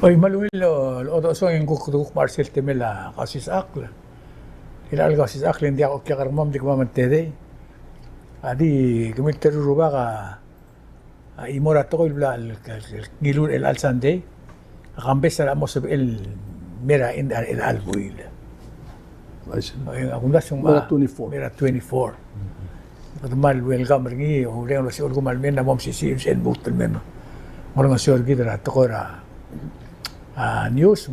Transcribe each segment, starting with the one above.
Oy, maluil o so yung kukuk Marcel Temela Kausischakl. Ilal Kausischakl hindi ako kaya karamam di ko mamantede. Adi kumit teruruba ka imora to ko ilal ngilul el al Sunday. Akambes sa mo sa el mera in el albuil. Ako na yung Mera 24. Mera 24. Mal welcome ringi o rin si Olgo Malmen na mom si en butel men. Orang nga sorgi dara to ko ra news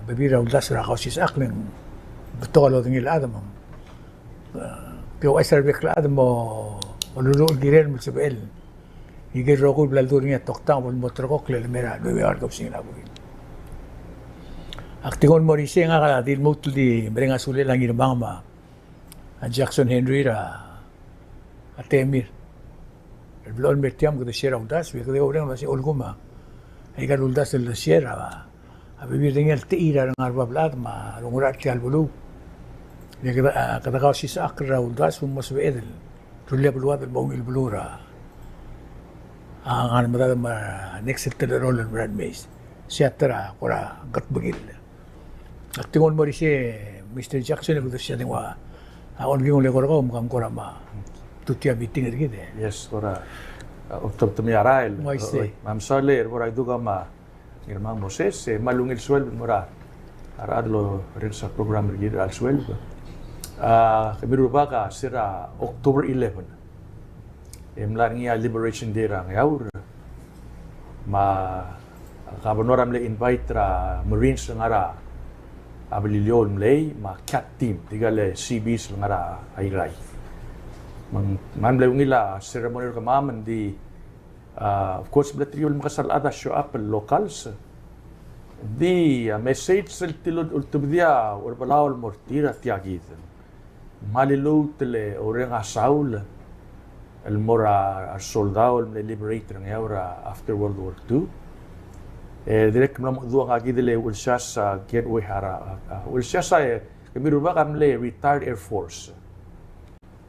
bibira ulas ra Kausischakl ng betul ngil adam. Kaya ay serve kla adam mo uludong giren mo sabel. Igir rokul blaldur niya toktang mo motor ko klel mera do yar ko sina buin. Aktingon mo rin nga ka din mo di brenga sule lang irmang ma Jackson Henry ra atemir. El blon metiam ko de sierra udas, we ko de orang si Olgoma. Ay galuldas el sierra a vivir en el tira ng arbablat ma lungurat ti albulu. Ni kada Kausischakl ra udas mo sa edel. Tulia buluat el bong el bulura. Ang madada ma next el rol el brand maze. Siya tara kora gatbagil. Aktingon mo rin si Mr. Jackson ko siya ding wa on ging le ko mukhang kora ma tutia meeting rin gid. Yes, kora. Utop tumiarail. Ma'am Soler, kora duga ma irmang Moses, malungil swel mura. Aradlo rin sa program rin al swel. Kamiruba ka sira October 11. Imlar niya Liberation Day ra ngayon. Kabanoram le invite ra Marines nga ra abililyon mlay ma cat team tigale CBs nga ra ayray. Man mlay ngila ceremony ka maman di of course blatriol makasalada show up locals. Di message sel tilod ultubdia or balawal mortira tiagit. Malilo tele oreng asaul el mora soldado el liberator ng Eura after World War II. Direct mo duwa ka gidele ulsya sa gateway hara. Ulsya sa kamiruba kamle retired Air Force.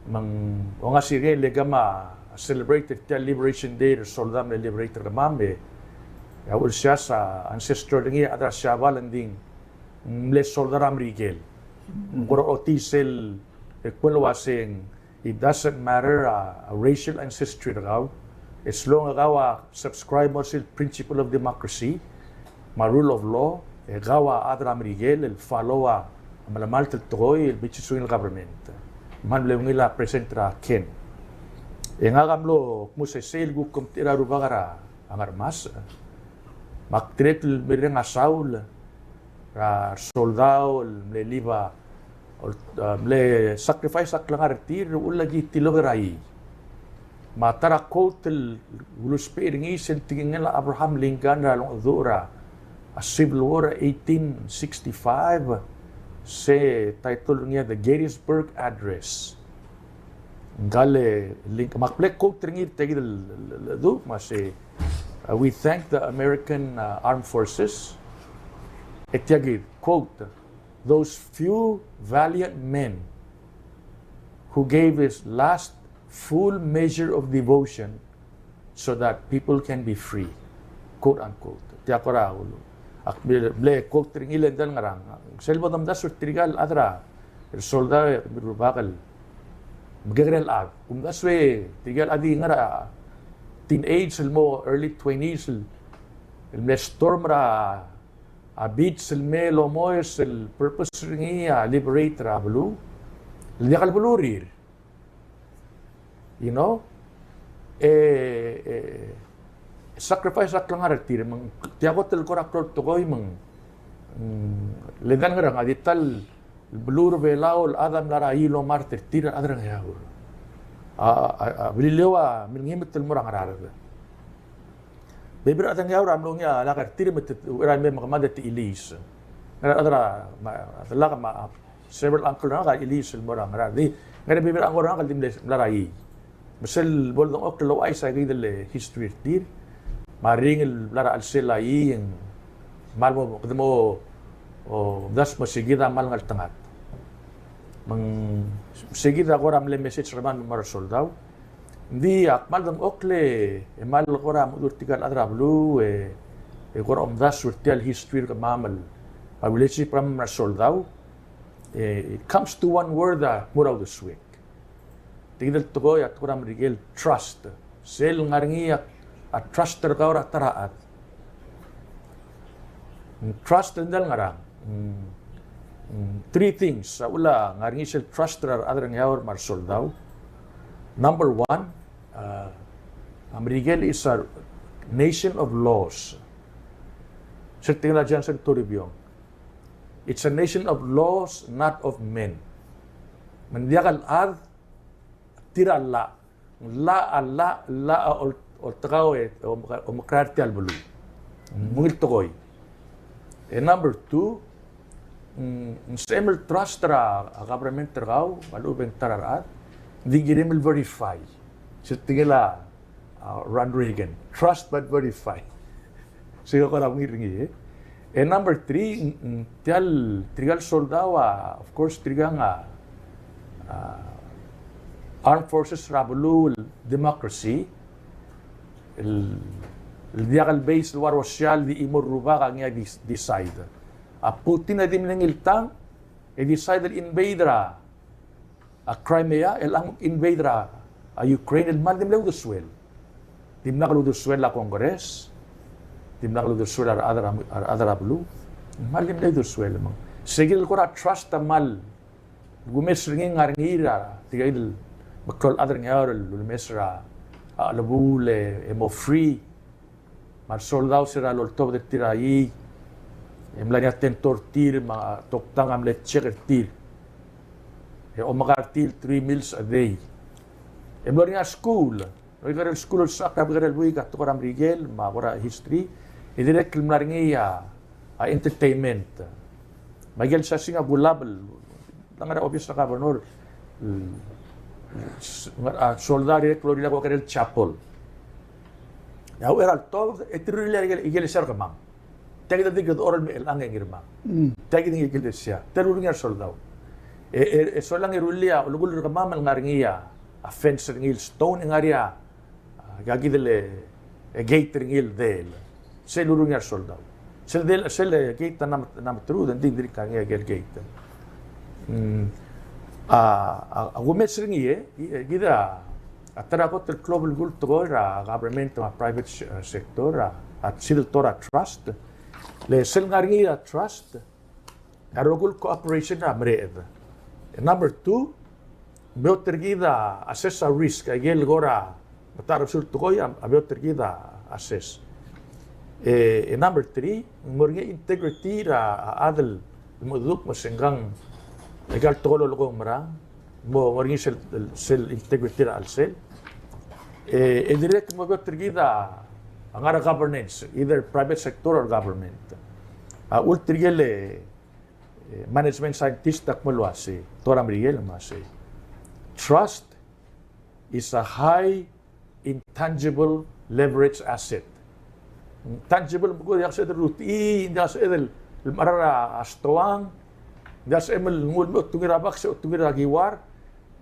O nga sige legama celebrated the Liberation Day the soldado el liberator kamambe. Ulsya sa ancestor ng iya atras siya balanding mle soldado Rigel. Kuro otisel ekwelwasing it doesn't matter racial ancestry raw. As long as gawa subscribe mo sa principle of democracy, ma rule of law, gawa adra Miguel, el follow malamal tel toy, el bichisuin government. Man le ngila present ra ken. Nga gamlo mo sa sale gu kumtira rubagara ang armas. Maktrek mireng asaul ra soldado le liba le sacrifice aklangar tir ulagi tilogerai. Matara kotel uluspering isen tingin nila Abraham Lincoln ralong dura a Civil War 1865 se title niya the Gettysburg Address. Gale link makplek kotel ngir tegi do mase we thank the American Armed Forces. Etiagid quote those few valiant men who gave his last full measure of devotion so that people can be free, quote unquote. Tiya ko ra ulo. Akble quote ring ilan dal ngarang. Selbo damda sur trigal adra. Solda birbakal. Magagrel ag. Kung daswe trigal adi ngara teenage mo early 20s el storm ra a beat silme lomoy sil purpose ringi liberate ra blu. Liakal bulurir. You know, sacrifice at lang aratir mang tiago tel koraktor to koy mang ledan ngarang adital blur belaol adam lara ilo martir tira adrang yaur bililewa mingimit tel murang arar bebra atang yaur amlong ya lakar tira met ran me makamada ti ilis adra adla ka ma several uncle na ka ilis murang arar di ngare bebra ang orang kal dimles larai Masel boldong ok lo ay sa gidel history dir maring lara al sela yung mal mo kadmo o das mo sigida mal ngal tangat mang sigida ko ram le message raman mar soldaw Hindi, akmal ng okle, mal ko ram, urtigal adrablu, kung das tell history ka mamal, pabilisi from soldado, it comes to one word muraw the swik. Tigdal tukoy at kurang rigel trust. Sel ngaringi at truster ka ora taraat. Trust ndal ngarang. Three things sa ula ngaringi sel truster other ngawar mar soldado. Number one, Amerigel is a nation of laws. Sa tingala dyan sa Toribiong. It's a nation of laws, not of men. Mandiyakal ad, tira la. La o takaw o makrati albulu. Mungil tokoy. And number two, sa emel trust ra a government takaw, malubeng tararat, hindi ginimil verify. Sa tingala, Ron Reagan, trust but verify. Siya ko lang ngiringi. And number three, trigal soldado, of course, trigang armed forces rabulu democracy. Diakal base war social di imor ruba kang decide. Putin na din ng iltang, decide invade a Crimea, elang invade a Ukraine, man din lang duswel. Dim na kalu duswel la Congress, dim na kalu duswel other ablu, mal dim lang duswel mang. Sigil ko ra trust mal, gumes ringin ngaringira, tigil bakol other ngayor lumesra, alabule, emo free, mar soldado sira loltob de tirai, emlanya tentortir, mga toktang amlet checker tir. O makartil 3 meals a day. Emlor nga school. Nagkaroon school sa kapikarel buhay ka. Tukarang rigel, makura history. Idirect kilmar nga entertainment. Magel sa singa bulabal. Langara obvious na kabanor. Soldado direct lorila ko karel chapel. Yaw eral to. Etirulila igel siya ka mang. Tagi na digad oral mi elang nga ngirmang. Tagi na igel siya. Terulong nga soldado. So lang irulia, ulugul ka mamal ngaringiya, a fence ringil, stone ngaria, gagidele, gate ringil del. Sel urung yar soldado. Sel gate na matru, dan din ka nga gate. Gumets ringiye, gida, atara ko tel global gul to government ma private sector, at sil tora trust. Le sel ngaringiya trust, arugul cooperation na mreed. Number two, abot tergida assess a risk. Agel gora matarap sulto ko yan, abot tergida assess. Number three, morga integrity ra adal muduk masenggang legal tolo ko marang mo morga sel integrity ra al sel. Direct mo abot tergida ang ara governance, either private sector or government. Ultrigele management scientist takmulwasi, Toram Riel masi. Trust is a high intangible leverage asset. Tangible ko yak sa ruti, hindi sa edel marara astoang, hindi sa emel ngul mo tungirabak sa tungiragiwar,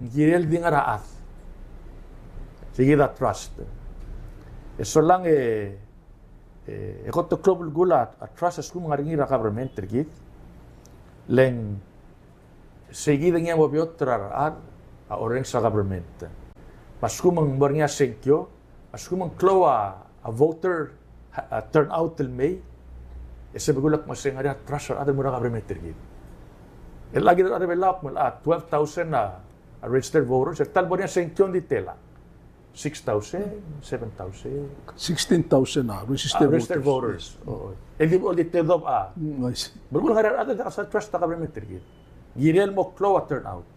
girel di nga raat. Sige da trust. So lang ekot to global gulat, a trust as kung ngaringira government tergit. Leng seguida nga mobiot trarar a orange sa government. Paskumang mornya senkyo, paskumang kloa a voter turnout till May, sabagulak maseng ada trust ada mura government tergit. Lagi ada belak mal 12,000 na registered voters, tal mornya senkyo di tela. 6,000, 7,000. 16,000 na registered voters. Hindi mo ulit tedob Bago nga rin sa trust na government tergit. Girel mo klo a turnout.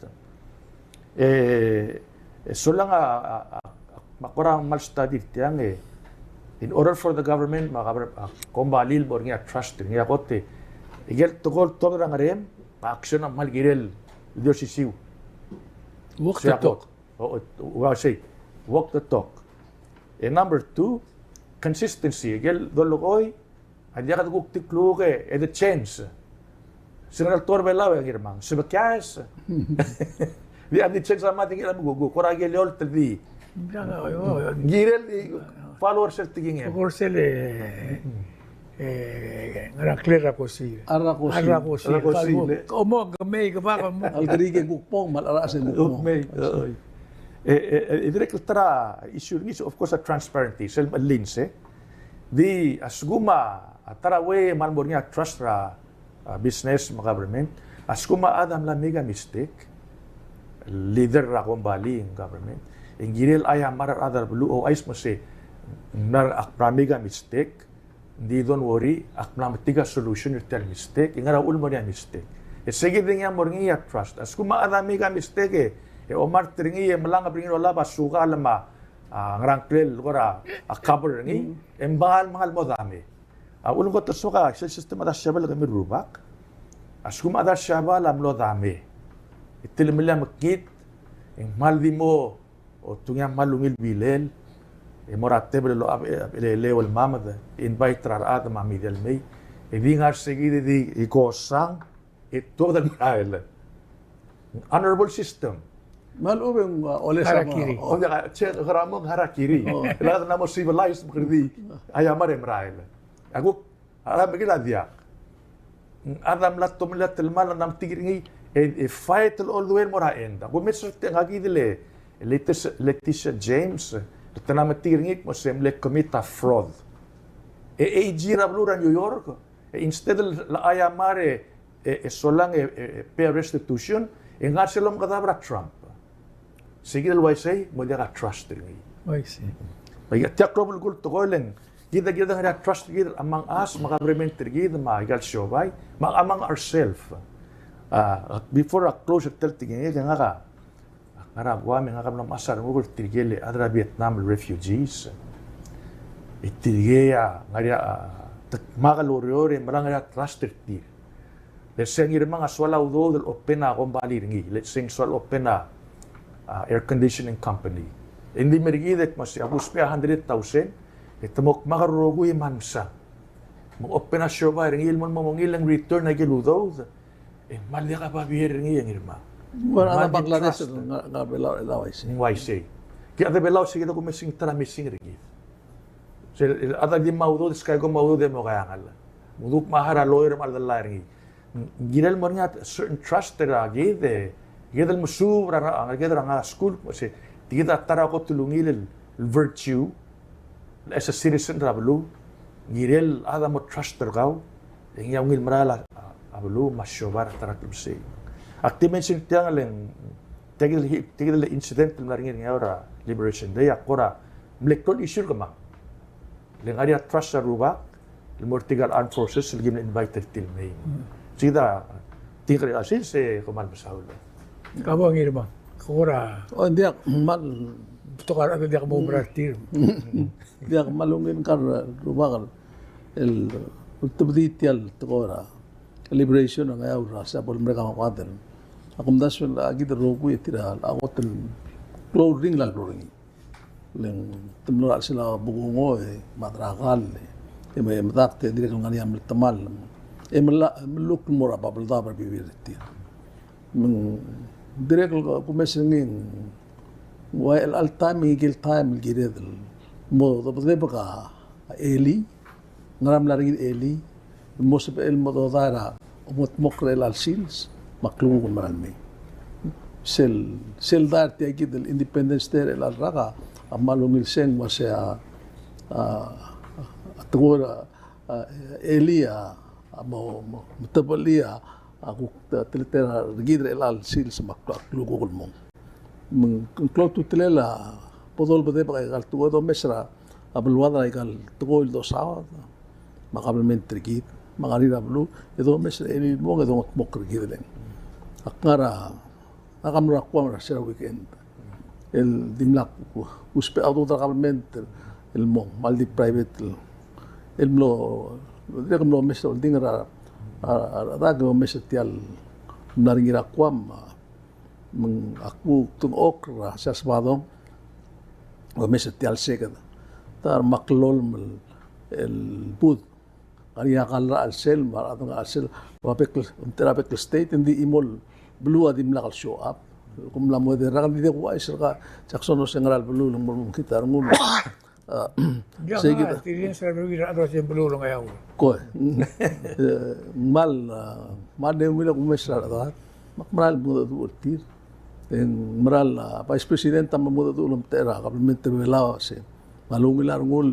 So lang makurang mal study tiyang in order for the government kumbalil mo nga trust nga kote. Igel tukol to nga rin pa-action ang mal girel lido sisiw. Walk the talk. Walk the talk. And number two, consistency. Igel dolokoy Hadya ka tukuk tikluke, the chance. Sinal torbe lawe ang irmang. Sibakyas. Di andi chance sama tingil ang gugu. Kuragi leol tadi. Girel di followers el tiging Of course, ngarang clear ako si Arakosi. Arakosi, le. Omo gamay ka ba mo. Algarige gukpong, malarasin gukpong. May, direct tra issue ni of course a transparency sel linse di asguma tarawe malbornya trust ra business ma government asguma adam la mega mistake leader ra kombali ng government ingirel ay marar other blue o ice mo se nar akra mega mistake di don't worry akna matiga solution your mistake ingara ulmo niya mistake sige din yang morngia trust asguma adam mega mistake Omar teringi melanga bringin wala ba suka lama ngarang klel gora cover ngi embal mahal mo dami ulung ko suka system ada syabal kami rubak askum ada syabal am lo dami itil milam kit ing mal di mo o tunya malungil bilel morateb lo level mamad invite rar ma midel may vingar seguide di ikosang ito dal mail honorable system Malo yung ole sa Harakiri. O ya che gramong harakiri. Lahat na mo civilized makridi. Ayamar emrail. Aku alam bigla dia. Adam lat to milat telmal nam tigringi e fight all the way mora end. Aku mesot ngagi dile Leticia James tanam tigringi mo sem le commit a fraud. AG rabluran New York. Instead la ayamare solang pay restitution engar selom kadabra Trump. Sige dal say mo dia ka trust rin. I see. Ay tiyak trouble gul to kolen. Gida nga trust gid among us mga government gid maigal shobay among ourselves. Before a close tel tingin nga ka. Arab wa nga kam masar mo gul tigele adra Vietnam refugees. Itigeya nga magaloriore maranga trust tir. Let's say mga swala udo del opena kombali ringi. Let's say swal opena air conditioning company. Hindi merigidek mas abus pa 100,000 ito mo makarugo mansa. Mo open na show ba ringil mo ilang return na giludo. Mali ka pa biher ringi ang irma. Wala na Bangladesh nga belaway siya. Ning YC. Kaya ada belaw sige ko missing tara missing ringi. So ada di maudo skay ko maudo de mo kaya ngal. Muduk mahara lawyer mal dalla ringi. Ginal mo nga certain trust ra gide. Gidal mo subra ang gidal nga school kasi tigita tara ko tulungil virtue as a citizen rablu girel ada mo trust tergaw yang ngil marala ablu masyobar tara tulsi activation tiangaleng tigil incident maringin ngawra liberation day akora mlekton issue kama leng aria trust ruba mortigal armed forces gim invited till may sida tingkari asil se kuman basaulo Kamu ang irma. Kura. O hindi mal Tukar at hindi ako mo bratir. hindi malungin kar rumakal el ultibditial tukora liberation ng ayaw sa pol mereka makaten. Akum dasyon lagi de rogu itira ako tel clothing la clothing. Leng temlo sila bugungo madrakal may matakte dire kung ganyan tamal. Meluk mura babel da bibirti. Direct kumesingin while all time higil time gired mo dabde baka eli ngaram laring eli mo sa el mo dara umot mokrel al sils maklungun marami sel dar ti agid el independence der el raga amalungil sen mo sa atgora elia mo mutabalia aku telitera gidre elal sil semak klugol mo klot tutelela podol bede pa kal tugo do mesra abulwada kal tugo do sa makablement trigit magarira blu edo mesra eli mo edo mokr gidle akara akamra kwamra sera weekend el dimlak uspe auto kablement el mo maldi private el mo dire mo mesra dingra Rago mesetial naringira kwam aku tung okra sa swadong o mesetial segad tar maklol el bud ariya kalra al sel maratong al sel wapek therapeutic state hindi imol blue adim lakal show up kum la mo de ragal di ko ay sir ka saksono sengral blue ng kita ngum Sige nga, tigil sa bibira ato sa bululong ayaw. Ko mal de mila kumesra da makmaral mo do tir en maral vice presidenta mo do lum tera kabamente bela se malungilar ngul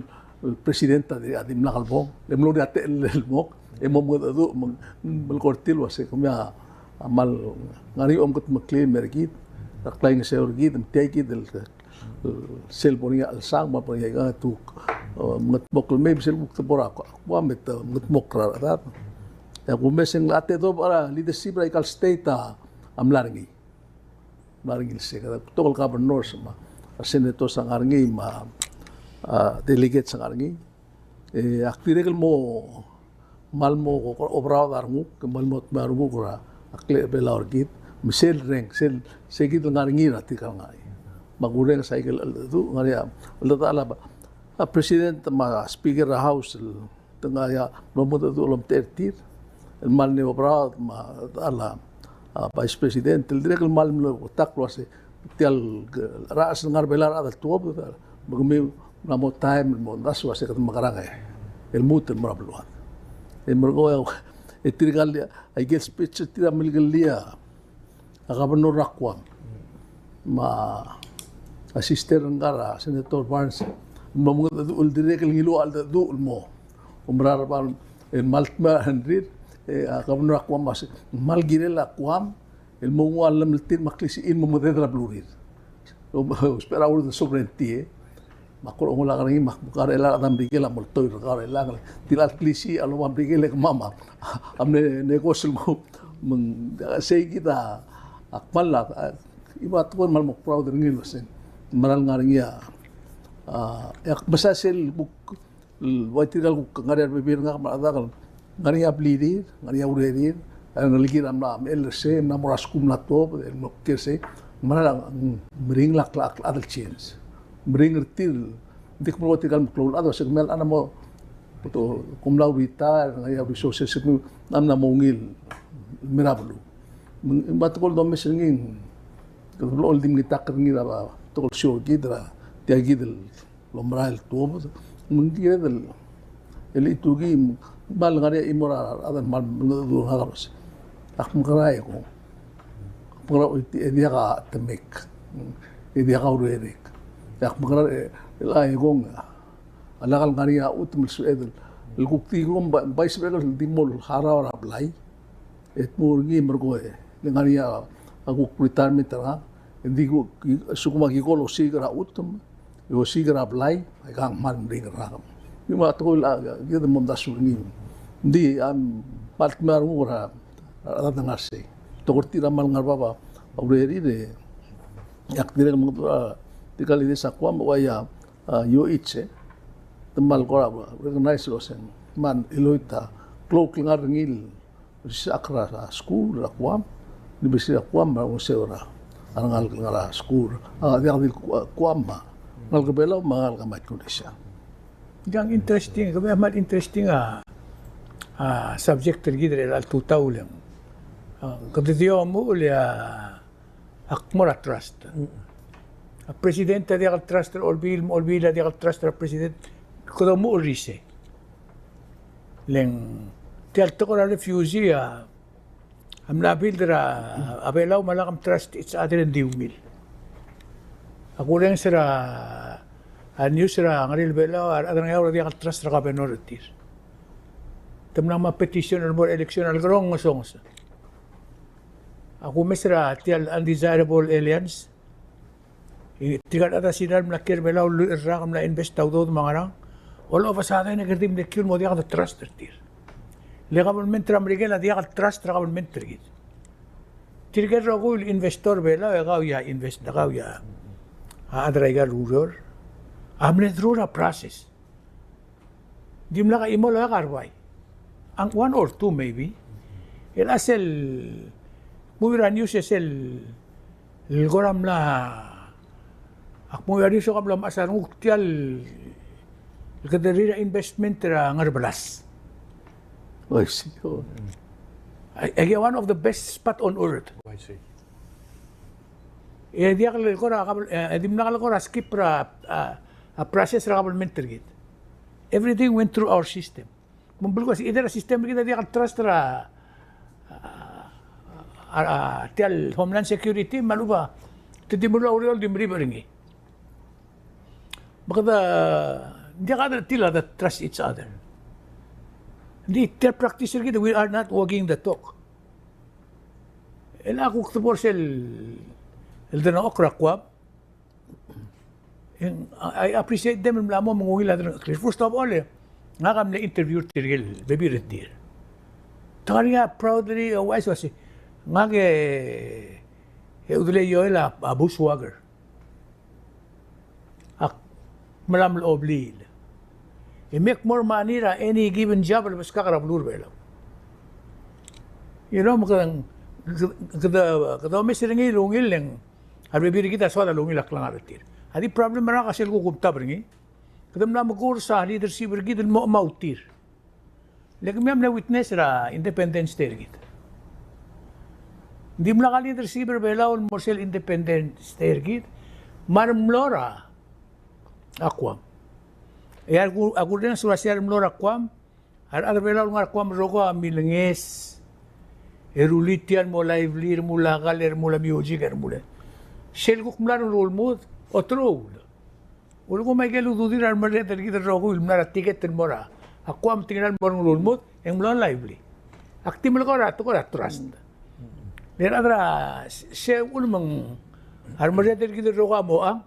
presidenta de adim na kalbong lemlo de ate el mok mo do mal kortil wase kumya mal ngari got makle mergit taklain se orgit mteki del sel ponia al sang ma ponia ga tu ngat mok me sel buk tepora ko wa met ngat mok ra da ya kumeseng late do para leadership radical state am largi se kada tokol governor sama senator sangarngi ma delegate sangarngi aktirel mo malmo ko obrao darngu ke malmo marungu kora akle bela orgit misel reng sel segit ngarngi rati ka ngai magureng cycle du ngaria ulata ala president ma speaker house tengah ya nomor tu lom tertir el mal ne obrao ma ala vice president el direct el mal lo taklo se tial ras ngar belar ada tuob bagmi na mo time mo das wase kat makaranga el mut el marabluat el mergo etirgal I get speech tira milgalia agabno rakwa ma asister ngara senator Barnes mo ul direct el ngilo al du mo umrar ban el maltma handrir agabno rakwa mas mal girela kwam el mongo alam litir maklisi in mo modera blurir espera ur de sobrenti makul ngula kangi makbukar ela adam bigela moltoy rakar ela tilal klisi alo mam bigele mama amne negosyo mo meng sei kita akmal iba tuan mal mo proud ngil sen maral ngaringia yak basasel buk waitirgal ngarir bibir ngak ngaringia blidir ngaringia uredir ang ligir amna LC na moraskum na to no kese maral mering lak adal chance mering til dik mo tikal klol ado segmel ana mo to kumlaw vitar ngaya resources mo amna mongil mirablu batkol do mesengin to dim ni takr ngira ba to show gidra tiagidel lomral to mungidel eli tugi bal ngare imora adan mal do hagaros akmakaray ko para dia ka temek dia ka urerek akmakaray ilay gong alakal ngariya utmul suedel lukti gom vice president dimol haraw rablay et murgi mergoe ngariya aku retirement tara hindi ko sukuma ki ko sigra utum yo sigra rablay ay kang man ring rakam yung mga tukol gid mo dasulni hindi am partner mo ra ada ngarse tokorti ramal ngarbaba aureri de yak dire mo tikali de sakwa waya yo itse temal ko recognize losen man iloita cloak ngar ngil sakra school rakwam ni bisi rakwam ba usera angal ngara school dia di kwam ngal kabelo mangal kamat ko siya yang interesting kami amat interesting subject tergidre al tutaulang kaditiyo mo ulia akmora trust presidente di al trust olbila di al trust president kodo mo ulise leng tial to ko refugee amna bildra abelaw malakam trust it's other than diumil ako lang sira news sira ngaril belaw adang yaw di al trust ra benoritir tamna ma petition or more election al grong songs ako mesra tial undesirable aliens tigal ata sinal mlakir belaw rakam na investaw do mangarang all of a sudden nagardim lekir mo diak the trust tir le government ramrigela diak trust government tir tirger rogul investor belaw gaw ya invest gaw ya adraiga ruler amne drura process dimla ka imol ka karway ang one or two maybe el asel Muira news el goram la akmo yari so kabla masarang uktial kadari investment ra ngarbalas. I see. One of the best spot on earth. I see. Dia kalau kora edim nakal kora skip ra a process ra government tergit. Everything went through our system. Mumbul ko si ida system kita dia trust ra tial Homeland Security maluba tidimula oriol dimri beringi. Makada dia kada tila that trust each other. Di tial practice kita we are not walking the talk. El ako ktapor el dana okra kwab. I appreciate them mlamo mangungila dana. First of all, nga kam na interview tirgil baby retir. Tariya proudly wise was nga ke udle yoela bushwagger. Ak malam oblil. You make more money ra any given job mas kakarabulur belo. You know makang kada mesiringi lungil leng arbibiri kita swala lungil aklang aratir. Adi problem ra kasi ko kumta bringi. Kadam na magkursa leadership gid mo mautir. Lagi miyam na witness ra independence day gid. Di mo ka leadership belaw mo sel independence day gid. Marmlora akwam. Aku din surasiar mlora akwam. Ar belaw ngar akwam rogo milenges. Erulitian mo lively mo lakal mo la music mo la. Sel ko kumlano role mo otro. Ulo ko may gelo dudir ar mare tergi rogo ilmara ticket mora. Ako am tingnan mo ng lulmot, yung mula lively. Aktim ko rato ko trust. Then adra siya ulmang ar mare tergi rogo mo ang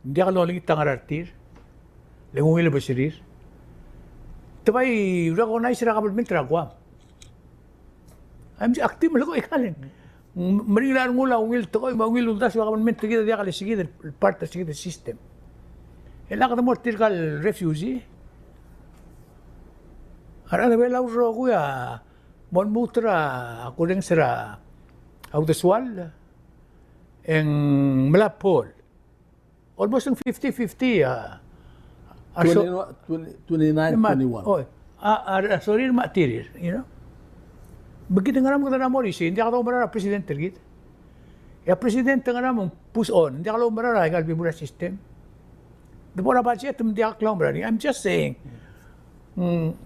hindi ka loling itangarartir. Lengung ila basirir. Tabay recognize ra government ra ko. I'm aktim ko ikaling. Marilar mula ungil to ko maungil undas wa government tergi dia kali sige part sige the system. Ela ka mo tirgal refugee. Ara na bela uro ko ya mon mutra ako ring sira audiovisual en Malapol. Almost 50-50 29-21. Oh, sorry material, you know. Begitu ngaram ko na mo rin, hindi ako marara presidente git. Ya presidente ngaram push on, hindi ako marara igal bibura system. Depora budget hindi ako marara. I'm just saying.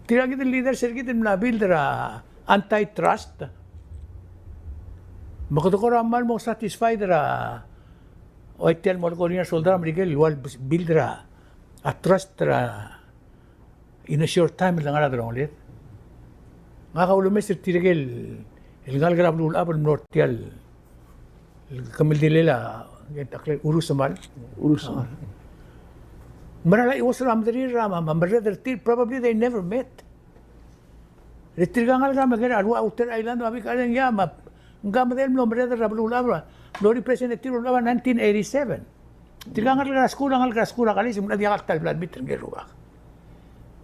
Tira git leader sir git na build ra antitrust. Makito ko ramal mo satisfied ra o tell mo ko niya soldar Miguel wal build ra a trust ra in a short time lang ara drong ulit. Nga kaulo Mr. Tirigel, el galgrab lul abal nortial, el kamildilila, urus samal. Urus. Marala iwas ramdari rama, mambrother Tir, probably they never met. Retirgangal rama gana, alwa outer island, mabi kalang yama, nga madel mo brother rabul abra, lori president Tir ulaba 1987. Tirgangal graskura kali, simula di akal talblad bitin geruwa.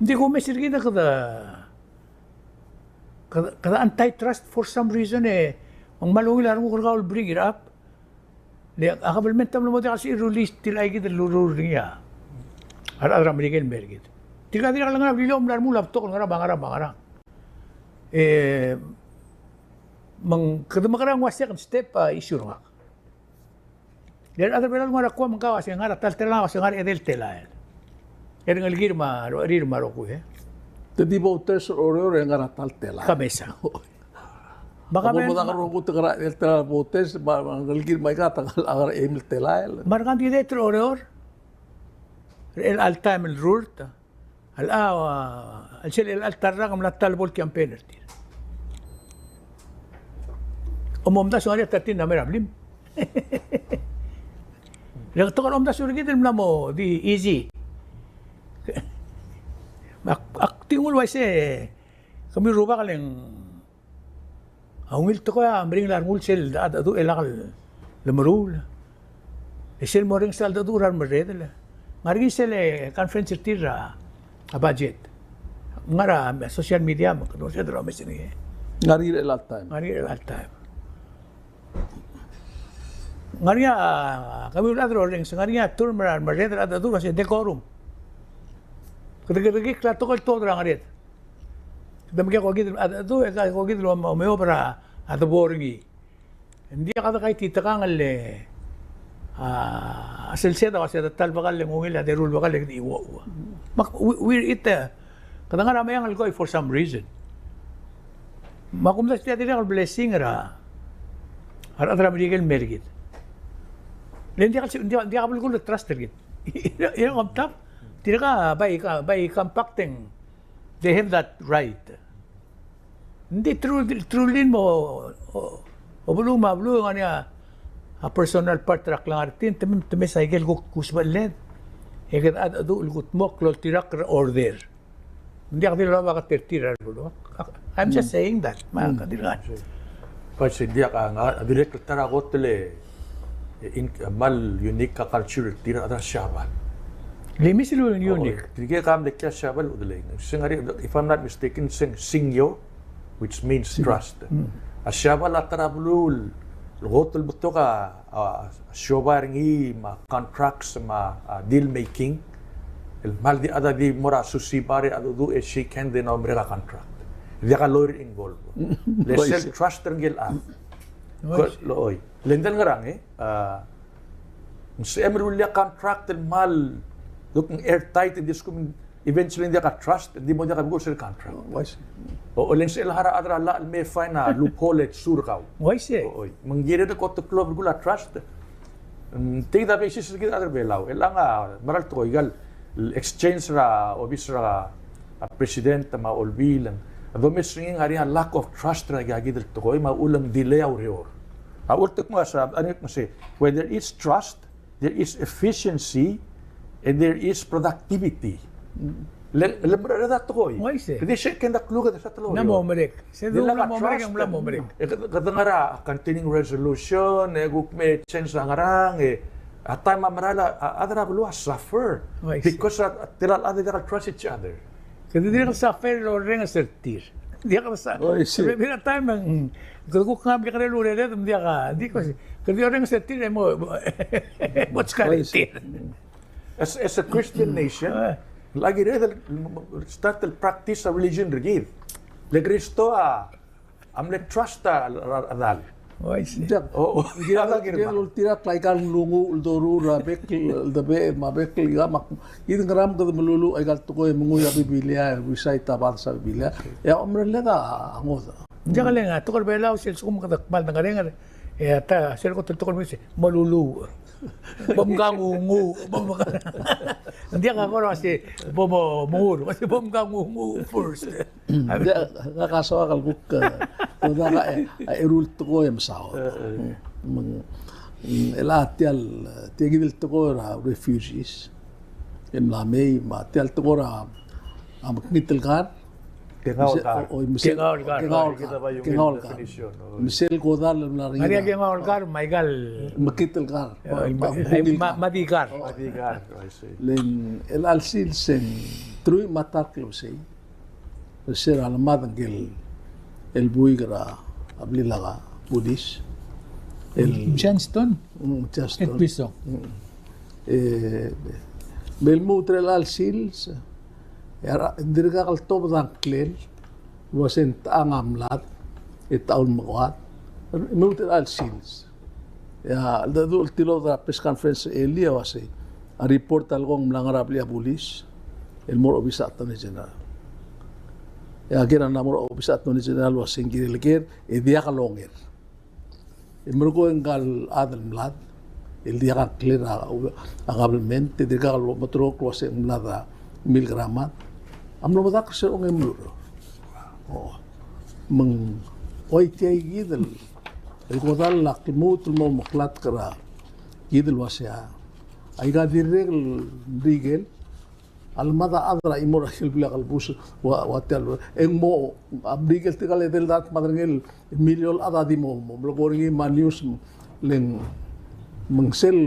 Hindi ko mesir kita kada antitrust for some reason ang malungil armo ko will bring it up. Le akabalment tam mo kasi release til ay gid lurur niya. Ara American bergit. Tiga lang nga bilom lar mo laptop nga bangara. Mang kada makarang wasya kan step issue nga. Then other belang nga ko man kawas nga tal tela nga edel tela. Era nga ligir ma ro ko Tadi voters oror yang ngaratal tela. Kabesa. Baka Ako mo nakaroon ko tengara el tela voters mangalgir may katangal agar emil tela. Markan di detro oror. El altam el rurt. Al al sel el altarra kam latal bol campaigner tir. Omda so ari tatin na merablim. Lang to kan omda so gidel mo di easy. Akting ulwa kami ruba kaleng angil to ko bring lar mul sel adu elakal lemerul sel moring sal adu rar meredel margi sel conference tira a budget ngara social media mo no se drama sini Ngari el time. Ngaria kami ladro ring ngaria turmer meredel adu kasi decorum. Kadagdag klato ko todo lang arit. Damgi ko gid ado ko gid lo may opera at boringi. Hindi ka kay tita kang Asilseta kasi tal bakal yung ungil at rule bakal yung iwa. We're it kadang ramay ang algoy for some reason. Makumdas tiya tira kal blessing ra. Ara medical mergit. Hindi ka bulgul trust tergit. Yang on top tira ka by compacting they have that right. Hindi truly mo o bulu nga niya a personal part rak lang artin temi cycle ko kusbalen. Ekat adu ulgut mo klol tirak order. Hindi ka dila ba ka tertira bulo. I'm just saying that. Mga kadila. Kasi dia ka nga direct tara ko tele in mal unique ka culture tira ada syabal. Limi silo yung unique. Tiga kam de kya syabal udle. Singari if I'm not mistaken singyo which means trust. A syabal atara bulul hotel buto ka shobaringi ma contracts ma deal making el mal di ada di mora susibare adu do e shake hand de no mera contract dia ka lawyer involved le self trust tergel a loy lendal ngarang si emerul ya contract el mal looking airtight in this eventually dia ka trust di mo dia ka go sa contract o len sel hara adra la me fina loophole surkaw Why say? oy manggire de ko to club gula trust tigda basis gid adra belaw elanga maral to igal exchange ra obis ra president ma olbilan ado mesring ari lack of trust ra gagid to ko ma ulang delay or urtek mo sa anik mo say when there is trust there is efficiency and there is productivity lembra da to ko Why say? Kasi siya kenda kluga sa talo. Namo merek. Sa dulo mo merek ang blamo merek. Kadangara continuing resolution guk me change ngarang at time marala adra bulu suffer because tilal other trust each other. Kasi di ka suffer o ring asertir. Di ka sa. Sabi na time ang kung ka bi ka lule red di ko. Kasi ring asertir mo what's kariti. As a Christian nation, lagi rin start to practice a religion rigid. Le Cristo amle trust adal. Why say? Oh, Dia tira klaikal lungu uldoru rabek dabe mabek liga mak idin gram ka melulu ay gal tukoy menguya Biblia wisay tabat sa Biblia ya omrele da angoda. Diyan ka lang tukol belaw sil sukum katakmal na galing ata sir ko tukol mo si malulu. Bomgangungu. Hindi ka ko kasi bomo mur kasi bomgangungu first. Dia ngakasawa kal guk toda ka erul tukoy masao. Elatial tigil tukoy refugees. Imlamay ma tial tukoy am knitilgan Kengaol ka. Misel Godal na rin. Ari kengaol ka, Michael. Makitil ka. Madigar. I see. Len el alsil sen trui matar que sei. Ser alamad angel el buigra ablilaga budis. El Johnston. Justin. Et piso. Belmutre el alsil era dirga kal top dan klel wasen angamlat itaun mawat muter al sils ya dadu tilo da press conference elia wase a report algong mlangarabli abulis el mor obisat ni general ya kira namor obisat ni general wasen girelger e dia kalonger emrugo engal adal mlat el dia ka clear agablemente dirga kal motro wasen mlada miligramat amlo madak ser ong emluro meng oi tiai gidel el godal la kemut mo maklat kara gidel wasya ay ga dirregel rigel almada adra imor khil bila kalbus wa tel en mo abrigel tigal del dat madrengel miliol ada di mo blogorgi manius len mengsel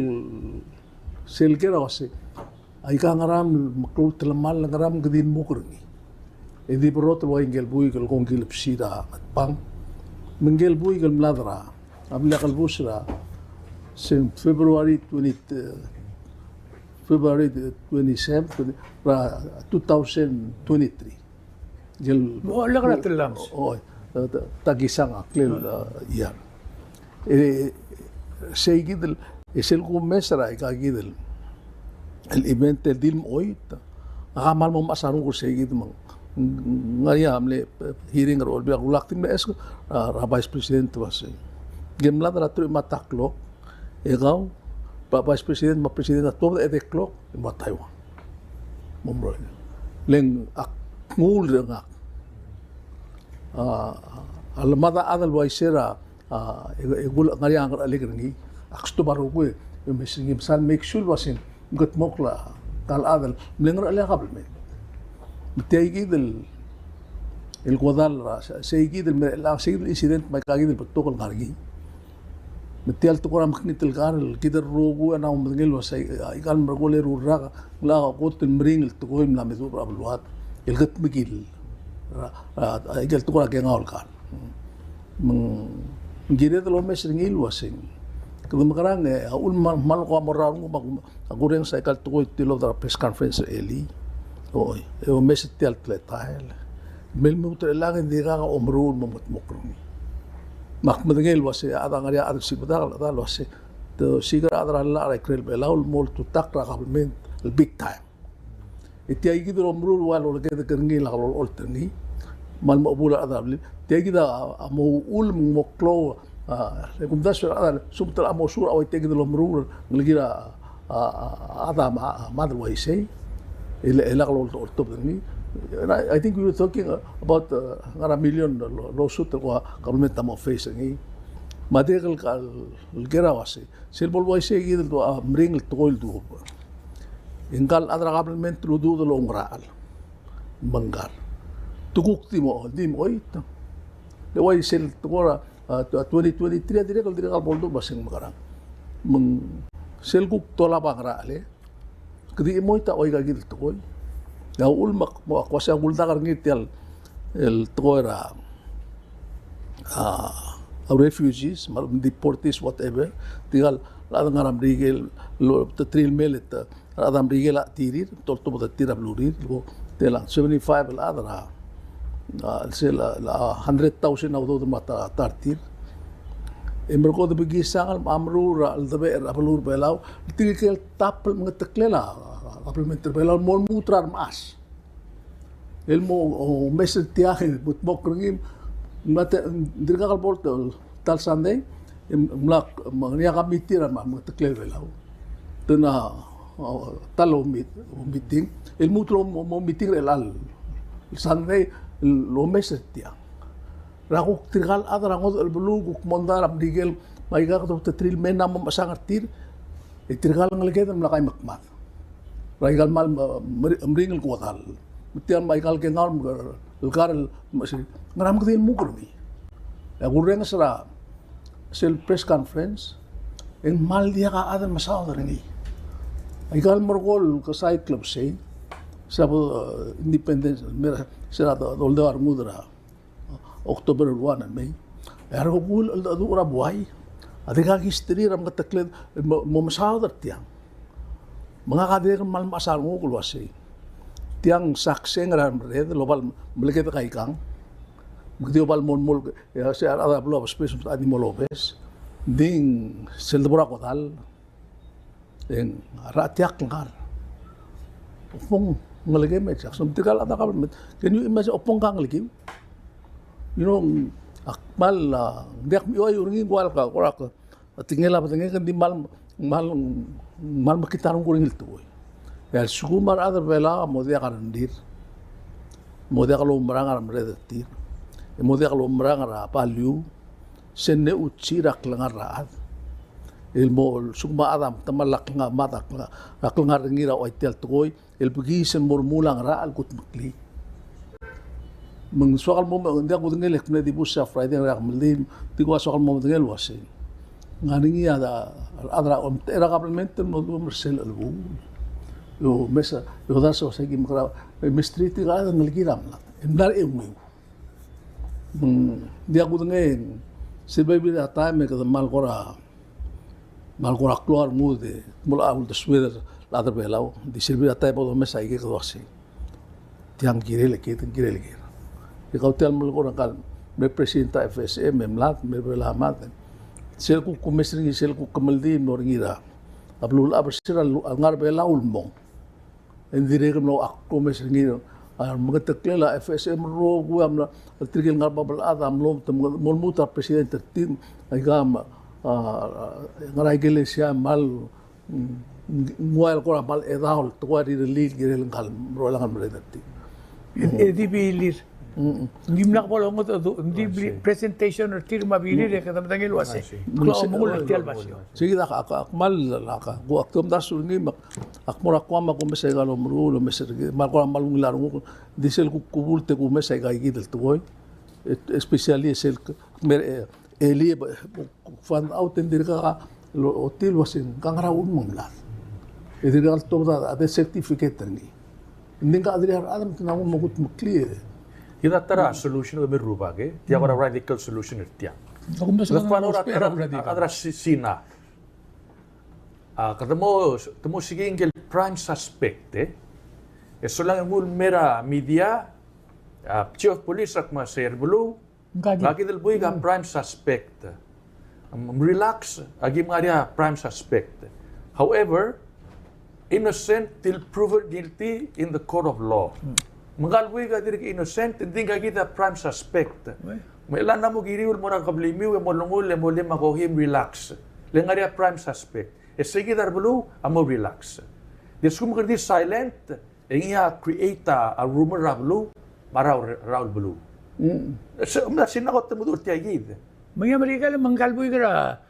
sel kera wase ay ka ngaram makro telemal ngaram gedin mukurni edi berot wa ingel bui gel kongil psida pang mengel bui gel mladra abla kal busra sin February 27 ra 2023 gel Wala ka telam. tagisang aklel yan say gidel Es el mesra ikagidel. El event el dilm oit. Akamal mo masarong ko segid mo. Ngaya amle hearing role biya ulaktin me es Vice President was. Gemla da tu mataklo. Ikaw Vice President ma President at 12 ma Taiwan. Momro. Leng ak ngul nga. Alamada adal waisera igul ngaya ang aligrangi. Aksto baru gue mesing san make sure wasin gut mokla tal adal mlengar ala qabl me بتيجي القضاء سيجي لا سيجي الانسيدنت ما كاجي البتوق الغارجي متيال تقرا مكني تلقار كده الروغو انا مدغل وسي قال مرغول الرغ لا قوت المرين التقوي من مذوب ابو الواد الغت بقيل اجل تقرا كان كان من جيرد لو مسرنيل وسين كده مكران اقول مال قوا مرارو اقول سايكل تقوي تلو در بريس كونفرنس الي Oi, eu mesmo tel tletael. Melmu trelang indira ka omrul momot mokroni. Mak madengel wase ada ngaria ada sibadal ada wase. To sigar ada la ra krel belaul mol to takra kabelment el big time. Iti ay gido omrul wal ol kede kerngi la ol tengi. Mal mabula ada bli. Ti gida amo ul moklo kum dasur ada subtal amo sur aw ti gido omrul ngligira ada madal waise. I think we were talking about a million lawsuit ko government mo facing madekal kal gera wase silbol wase gidel to amring tol do ingal adra government do do longral bangar tukukti mo dim oit the way sel to 2023 direkal boldo basing magarang meng selguk tola bangrale kedi moita oiga gil toy ya ulmak mo akwasa guldagar ngitel el toira refugees mal deportees whatever tigal la ngaram rigel lo tril melet adam rigel tirir tolto bota tira blurir go tela 75 la adra sel 100,000 awdo mata tartir Emerko de bigisangal amrura al dabe apalur belau tikel tapel mengeteklela apelmenter belau mol mutrar mas elmo mesel tiahe but mokringim mate dirgal bolto tal sande mlak mangnia kamitira ma mengetekle belau tena talo meeting el mutro mo meeting elal sande lo mesel tiang Rakuk tirgal adra ngod el beluguk mondar abdigel maiga to tril mena masangar tir tirgal ngalged mlakay makmat raigal mal mringel kuatal mutian maigal ke ngal lkar ngaram kedil mukurmi ya gureng sera sel press conference en mal dia ka adan masaw ringi maigal morgol ka side club say sabo independence mera sera doldar mudra Oktober 1 and May. Ergo gul adu ora buhay. Adika history ram ka takled mo masadar tiang. Mga kadir mal masar mo kulwasi. Tiang sakseng ram red lobal mleket kay kang. Mugdi bal mol ya se ada blo space adi molobes. Ding seldbura kotal. En ratiak ngar. Opong ngalagay me chak. Sumtikal ada ka. Can you imagine opong kang ligim? You know, akmal diak mi oy uringi gwal ka korak tingela patingel kan di mal makitarong kuring itu ya sugumar adar bela modia karandir modia kalau merang redetir modia kalau merang palyu senne ucirak lengar raat ilmo sugma adam tamalak nga matak laklengar ngira oitel toy el bugisen murmulang raal kut makli Meng soal mo hindi ako tingel ekne di busa Friday rak melim tigo soal mo tingel wase nganingi ada adra era kabelmenten mo mersel albu yo mesa yo da so segi makra mistriti ga ada ngelgiram la endar e mo di ako tingel silbay bila time ka mal kora keluar mo de mula awul de sweater ladar belaw di silbay time po mesa ige ko wase tiang kirele kirele Ikaw tel mo ko kan may presidenta FSM memlat may belamat sel ku kumesringi sel ku kamaldi moringira ablul absira ngar bela ulmong endire no akko mesringi mga taklela FSM ro guam na trigil ngar babal adam lom mol muta presidente tin ay gam ngaray gele siya mal ngual ko mal edahol to ari lil girel ngal ro langan meredati Di bilir. Hindi mo nakapala mo ito. Hindi presentation or tirma bilir. Kaya naman tangil wasi. Kaya mo lang tiyal basyo. Sige na akmal laka. Gu aktom dasul ni akmor akwa ko mesay galo mrulo mesay mal ko malung larong ko disel ku kubulte ku mesay gay gidel tuoy. Especially sel eli fan out indir ka hotel wasin kangraun mongla. Idir ka to da ade certificate ni. Hindi ka adri adam tinawon magut maklier. Kita tara solution kami rupa ke, tiap orang radical solution irtia. Ako mas Lepas orang ada sina. Ketemu sige ingel prime suspect solang mul mera media, chief of police ak maser bulu, lagi del boy ka prime suspect. Relax, agi mga prime suspect. However, innocent till proven guilty in the court of law. Mangalboy ka diri innocent, hindi ka kita prime suspect. May ilan na mo giriul mo na kablimiw, mo lungul, mo lima ko him relax. Lengaria prime suspect. Sige darbulu, amo relax. Diskum ka di silent, iya create a rumor rablu, maraw raul bulu. Sinakot mo dur tiagid. Mga Amerika lang manggalboy ka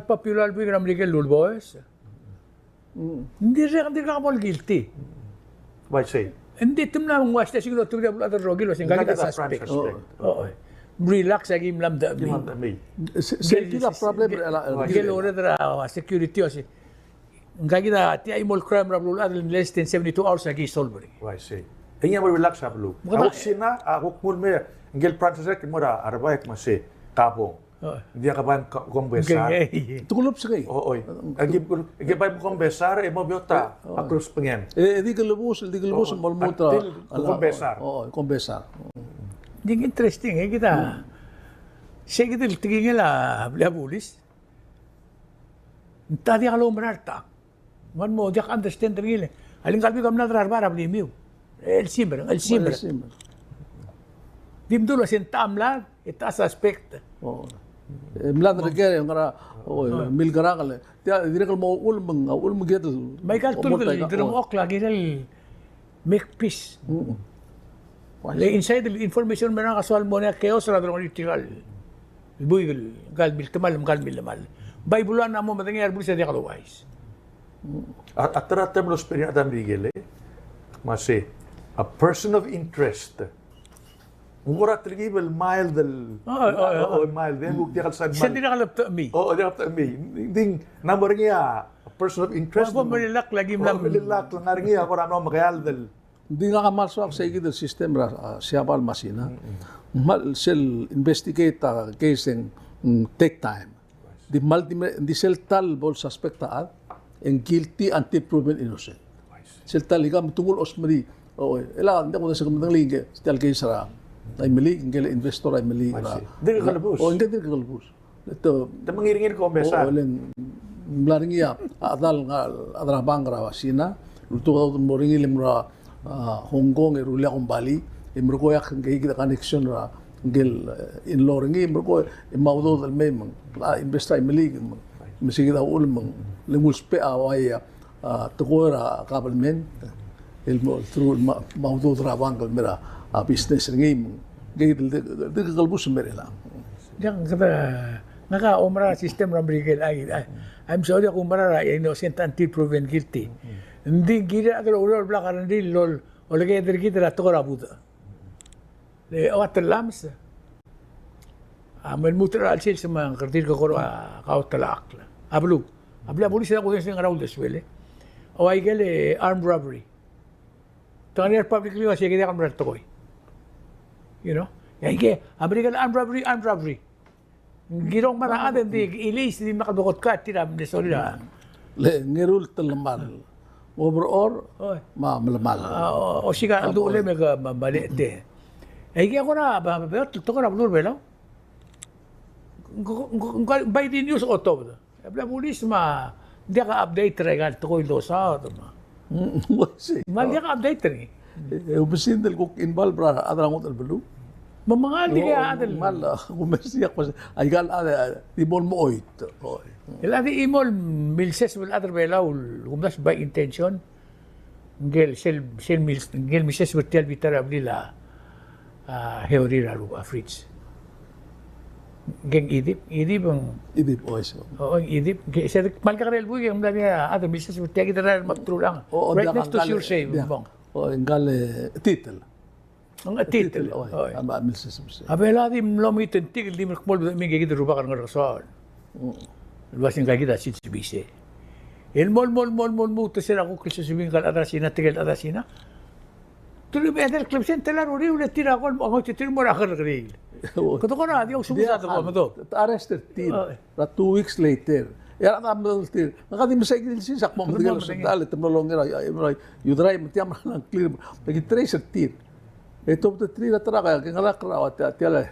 popular boy ka Amerika lulboys. Hindi ka kapal guilty. Why say? Hindi tim na mong wasta siguro tuloy ang other rogil was Hindi ka ka suspect. prime suspect. Relax agi mlam da mi. Sel problem Gel ore dra security osi. Ngagida ti ay mol crime rabul in less than 72 hours agi solve. Why say? Inya mo relax hablu. Ako sina, ako mul me ngel prime suspect mo ra arbaik mase kapong. Dia kapan kombesar. Tukulop sa kay. Oy. Agi pa mo kombesar mo biota. Across pengen. Di galubos mol mutra. Kombesar. Kombesar. Ding interesting kita. Sige del tingin la pulis. Tadi kalau merarta. Man mo jak understand tingin. Alin kalbi kam na drarbar abli miu. El simber. Dim dulu sentam la ita suspect. Mlad regere ngara mil garangale. Dia direkal mo ulmang gedel. May kal tulgal drum ok lagi del make peace. Le inside the information meron kasual mo na chaos ra drum literal. Buigel gal bil tamal mal. Baybulan na mo matangi arbul sa dia otherwise. At taratem los periadam rigele. Mase a person of interest. Mura trigibel mild mild then buk dia kalsan. Sindi na kalap to me. Dia kalap me. Ding number niya a person of interest. Ako malilak lagi mlam. Malilak lang nga niya ako rano makayal del. Hindi nga kamalswak sa igid system ra siapal masina. Mal sel investigate case and take time. Di sel tal bol suspect and guilty until proven innocent. Sel tal igam tungul osmari. Ela hindi ko na sa kamandang lingge. Sel case ra. Ay mali, ngel investor ay mali. Hindi ka kalabos. Hindi ka kalabos. Ito. Mangiringin ko besa. Mlaring iya adal nga adrabang ra sina. Luto ka mo ringil mo Hong Kong ruli akong Bali. Imro ko yak kita connection ra ngel in law ringi imro ko imawdo dal may mang investa ay mali. Masigi daw ulmang limul spe away tukora kabalmen. Ilmo through mawdo ra bang mera business ringi gayil de kalbus merela. Yang kata naka umrah system rambrigel ay I'm sorry ako umrah innocent until proven guilty. Hindi gira agad ulol blakaran di lol olagay der kita to rabuda. Le awat lams. Amen mutra al sil sama kertir ko kau talak. Ablu sila ko yung raul deswele. Away gale armed robbery. Tangani publicly was sige ka mrat to. You know? Yan American armed robbery. Girong maraan di ilis di makadukot ka tiram de solida. Le ngerul talamal. Overall, malamal. O siya ang doon may mali de. Ay kaya ko na, to ko na blur belo. by the news auto. Abla pulis dia ka update regal to ko losa to ma. Wasi. Dia ka update ni. Ubusin del kuk involved ra adrang utal belu. Mamangal di ka adal. Mal kumersiyak pas ay gal ada ibon mo oit. Ila di imol milses wal other bela ul kumdas by intention. Gel milses vertial vitara ablila heorira lu afrits. Geng idip ang Idip ois. oo ang idip. Sa malkarel buy ang dami other milses vertial kita magtrulang. Oo, Right da next to kang your say dia. bang. O ingal titel. Ang title. Oy. Ama milses milses. Abela di mlomitin tigil di makmol mi gigit ruba kan ngarasal. Luwasin ka kita si bise. El mol sila ko kasi sabihin kal adrasina tigil adrasina. Tuloy ba el club sen telar uri ulit tira ko ang titir mo ra kan real. Kato ko na di ako sumusado ko mo to. Arrested tin. 2 weeks later. Yan ang amdal tin. Nakati masay si sak mo matigal sa dali temlolong era. You try matiam lang clear. Lagi trace tin. Ito to tri na tara kaya kingalak ra at tiala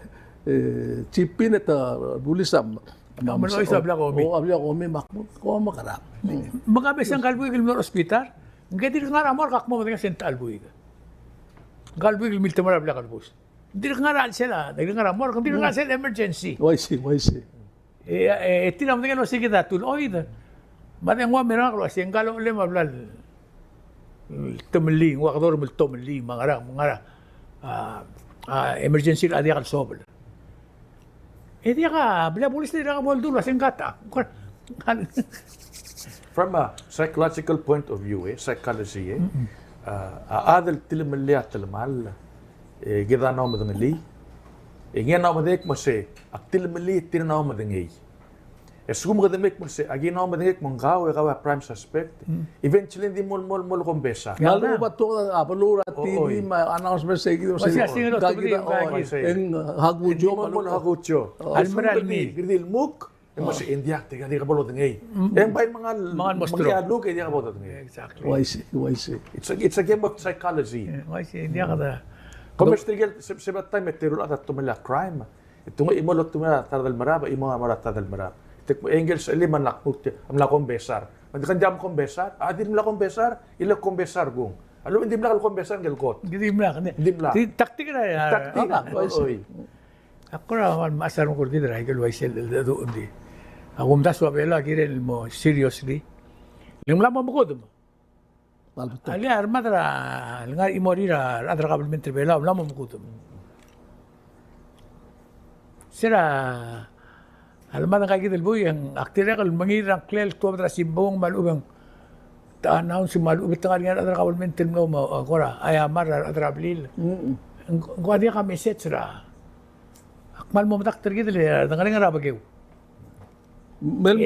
chipin at bulisam. Kamano isa bla ko mi. O abla ko mi makmo ko makarap. Mga besang kalbuig mo ospital. Ngati nga ramor kak mo mga sental buig. Kalbuig mil tamara bla kalbus. Di nga ral sila. Di nga ramor kung di nga sila emergency. Why see. Tinam dengan masih kita tuloy da. Mana ngwa meron ko kasi ngalo le mablal. Tumli, ngwa kador mul tumli mangara emergency adi kal sobel. Dia ka bila polis dia ka bol dulu singkata. From a psychological point of view, psychology, adal tilmaliat tilmal, gida na mo dangali. Ingin na mo dek mo se, aktil mali tir na mo dangi. Eskum ka demek mo se, agi na mo dek mo gawe ka prime suspect. Eventually di mol kumbesa. Ngalo ba to apalura TV announcement sa gido Kasi asing lo tubli en hagudyo mol hagutyo. Almeral mi. Gridil muk. Mo se India tiga di ka bolo dangi. En bay mga mostro. Mga look di ka bolo dangi. Exactly. Why see. It's a game of psychology. Why see dia ka Commercial sebat time teror at tumila crime. Ito nga imolot tumila tadal maraba imo amara tadal maraba. Tek Engels liman lakmut amla kombesar. Mandi kan jam kombesar, adin mla kombesar, ila kombesar gong. Alo hindi mla kombesar gelgot. Gidi mla kan. Hindi mla. Di taktik na ya. Taktik. Oy. Ako ra masar mo kurdi dra igel waisel do undi. Ako mdas wa bela kirel mo seriously. Limla mo bukod mo. Ali armadra ngar imorira adra kabelmente bela wala mo mukutum. Sira alman kay gidel boy ang aktira kal mangirang klel to adra simbong malubang tanaw si malubit nga ngar adra kabelmente mo akora ay amar adra blil. Ngwadi ka message ra. Akmal mo matakter gidel ngaling ra bagew. Mel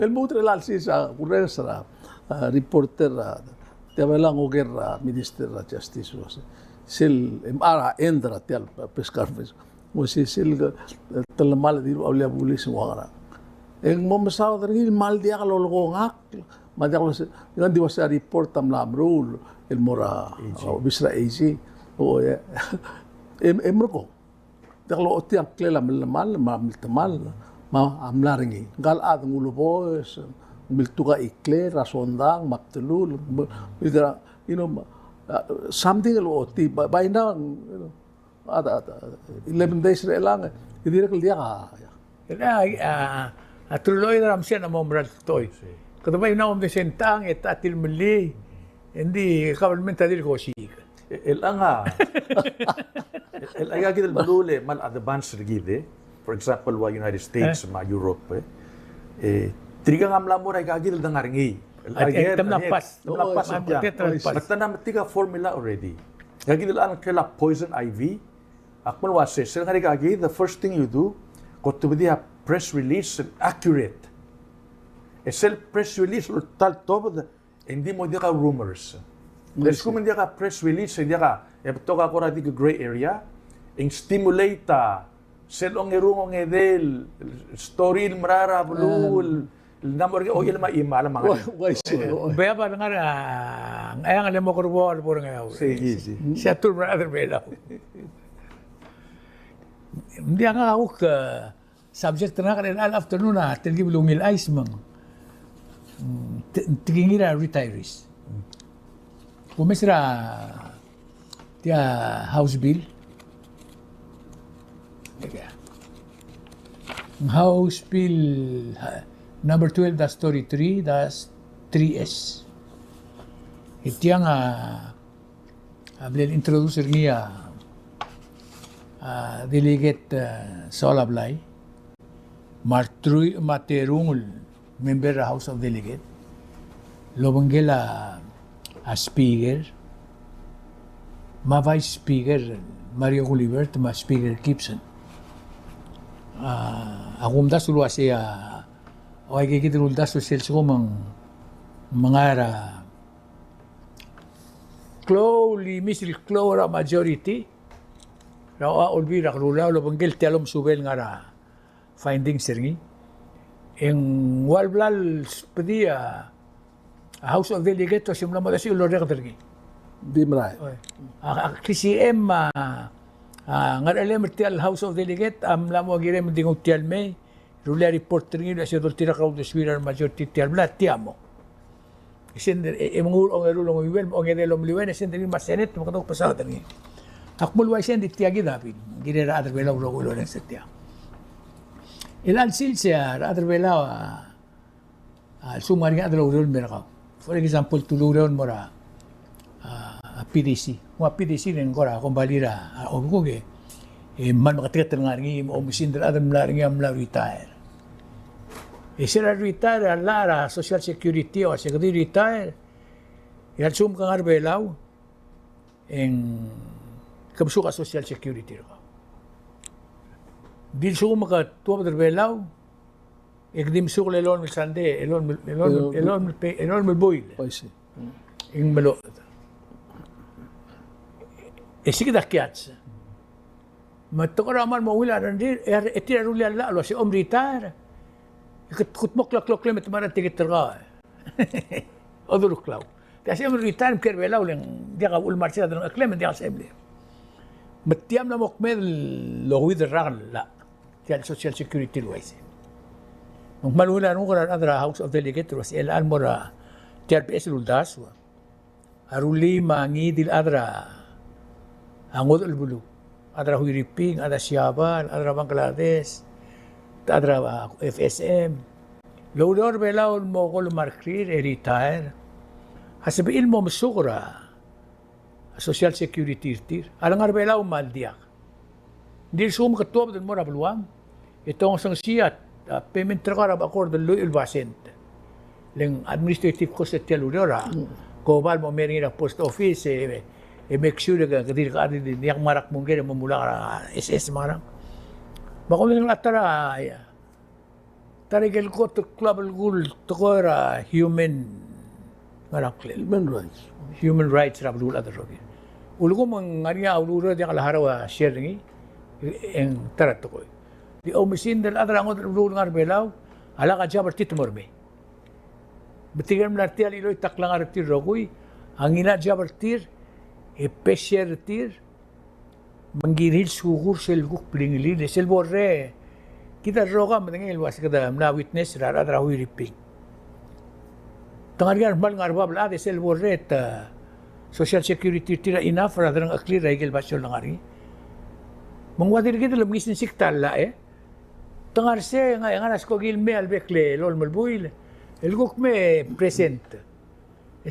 mutre lalsi sa kuresa reporter tiaba lang oger minister justice was sil mara endra tial press conference mo si sil talamal di awliya pulis wara eng mo masaw dari mal dia kalau lo ngak madya ko yan di was report tam lamrul el mora bisra easy o emro ko daklo tiang klela mal tamal ma amlaringi gal ad ngulo boys miltuga ikle rasondang maktulul something by now ada 11 days lang hindi rin dia atuloy na ramsiya na momral toy kadabay na om de sentang et atil mali hindi kabalmenta dil ko sik Elanga elanga gidel balule mal advance gide for example wa United States ma Europe Triga nga mlamura gagil dang aringi. Tamnapas. Magtanam tiga formula already. Gagil ang kela poison ivy. Akmal wase sir nga gagil the first thing you do got to be a press release accurate. A self press release or tal tob hindi mo di ka rumors. Let's come hindi ka press release hindi ka epto ka kora di gray area in stimulate selong irungong edel story marara bulul Namor o ilma ima lang mga. Why ba nga ang ayang alam mo kurbo por nga. Sige. Siya tur brother bela. Hindi nga ako subject na kan al afternoon na tilgi bilungil ice mang tigingira retirees. Kumisra dia house bill. House bill number 12-33-3S. Itiang beliau introducer niya delegate Solablay Materungul member House of Delegate Lobanggela speaker vice speaker Mario Gulliver speaker Gibson akum da sulu siya o ay gigit rulda social ko mga Clowly misil Clora majority raw olbira rula lo banggel telom subel nga findings sirngi en walblal pedia House of Delegates simula mo dasi lo rektergi Bimray. KCM nga alam tial House of Delegate lamo girem dingo tial me rula report ngi asi dol tira kaw de swirar majority tial bla tiamo isin mangul ong erulong wiwel ong erelom liwen isin din mas senate makatok pasal tani akmul wa isin di tiagi david girera adar bela ulo ulo nen setia ilan silsia adar bela sumari adar ulo merakaw for example tuluron mora PDC wa PDC nen gora kombalira oguge man makatikat nga ngi o misindra adam la ngi am la retire sila retire lara social security o siguro retire yan sum kang arbelaw en kabsuka social security ko din sum ka tuwa arbelaw ekdim suk lelon mil sande elon mil boil ing malo sige dakyats matokaraman mo wala randir etira rulya la lo si om retire kutmok lak lem tamara tigit terga oduruk law kasi am return kerbelaw leng dia ka ul marcha dan aklem dia assembly matiam na mokmel lo with ragal la tial social security wise mong malula no kora adra House of Delegates was el almora tial PS luldas aruli mangi dil adra angod bulu adra huiriping adra siaban adra Bangladesh adra FSM lodor belaw mo ko markir retire hasabiin mo masukura social security tir alangar belaw maldiak di sum katob den mora bulwam itong sang siyat payment trakarab accord lo ilbasent leng administrative cost at lodora kobal mo meri na post office make sure ka kadir ka adi diak marak mungkin mamula ka SS marang makulit ng atara tarigel ko to club gul to kora human rights rabul adar rogi ulgo mang ngariya uluro dia kala harawa share ngi en tarat ko di o machine del adar ngot uluro ngar belaw ala ka jabar tit morbe betigan narti ali loy taklang arti rogui angina jabar tir e pesher tir manggiril sugur sel guk plingili de sel borre kita roga matengel was kada na witness rara rahui riping tangar mal ngarba bla de sel borre ta social security tira enough ra drang akli regel basol ngari mangwadir kita lumgis ni siktal la tangar se nga nganas ko gilme albekle lol malbuil el guk me present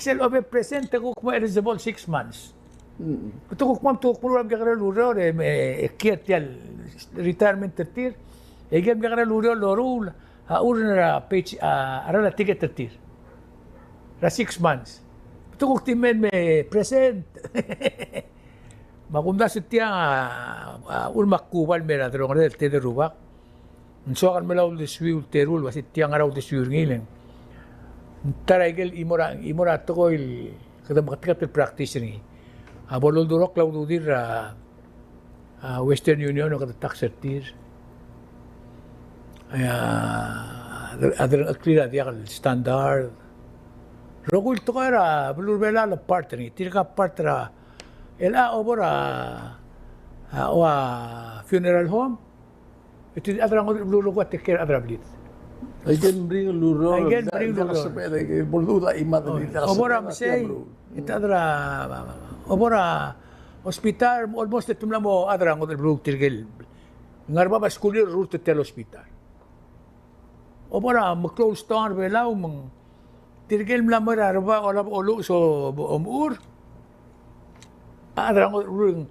sel obe present guk me eligible 6 months Kutuk mam tu kulam gakara luro kiat tial retirement tertir. Egem gakara luro lorul urna page arala ticket tertir. Ra 6 months. Kutuk timen me present. Makunda setia ulmakubal mera drong re te derubak. Nsokan melaw de swiul terul wasit tiang araw de swiul ngileng. Taragel imora tokoil kada makatikat practice ni. Bolol durok law dudir Western Union kada taxertir. Adren aklira dia standard. Rogul to kara bulur bela la partner tirka partra ela obora wa funeral home Ito adra ngot blue ko take care adra blit. Again, bring luro. Again, bring luro. Boluda imat. Obora say ito adra obora hospital almost tumla mo adra ngot blue tirgel. Ngarba ba school route tel hospital. Obora mag-close down belaw mang tirgel mla mo arba ola ulu so umur. Adra ngot ring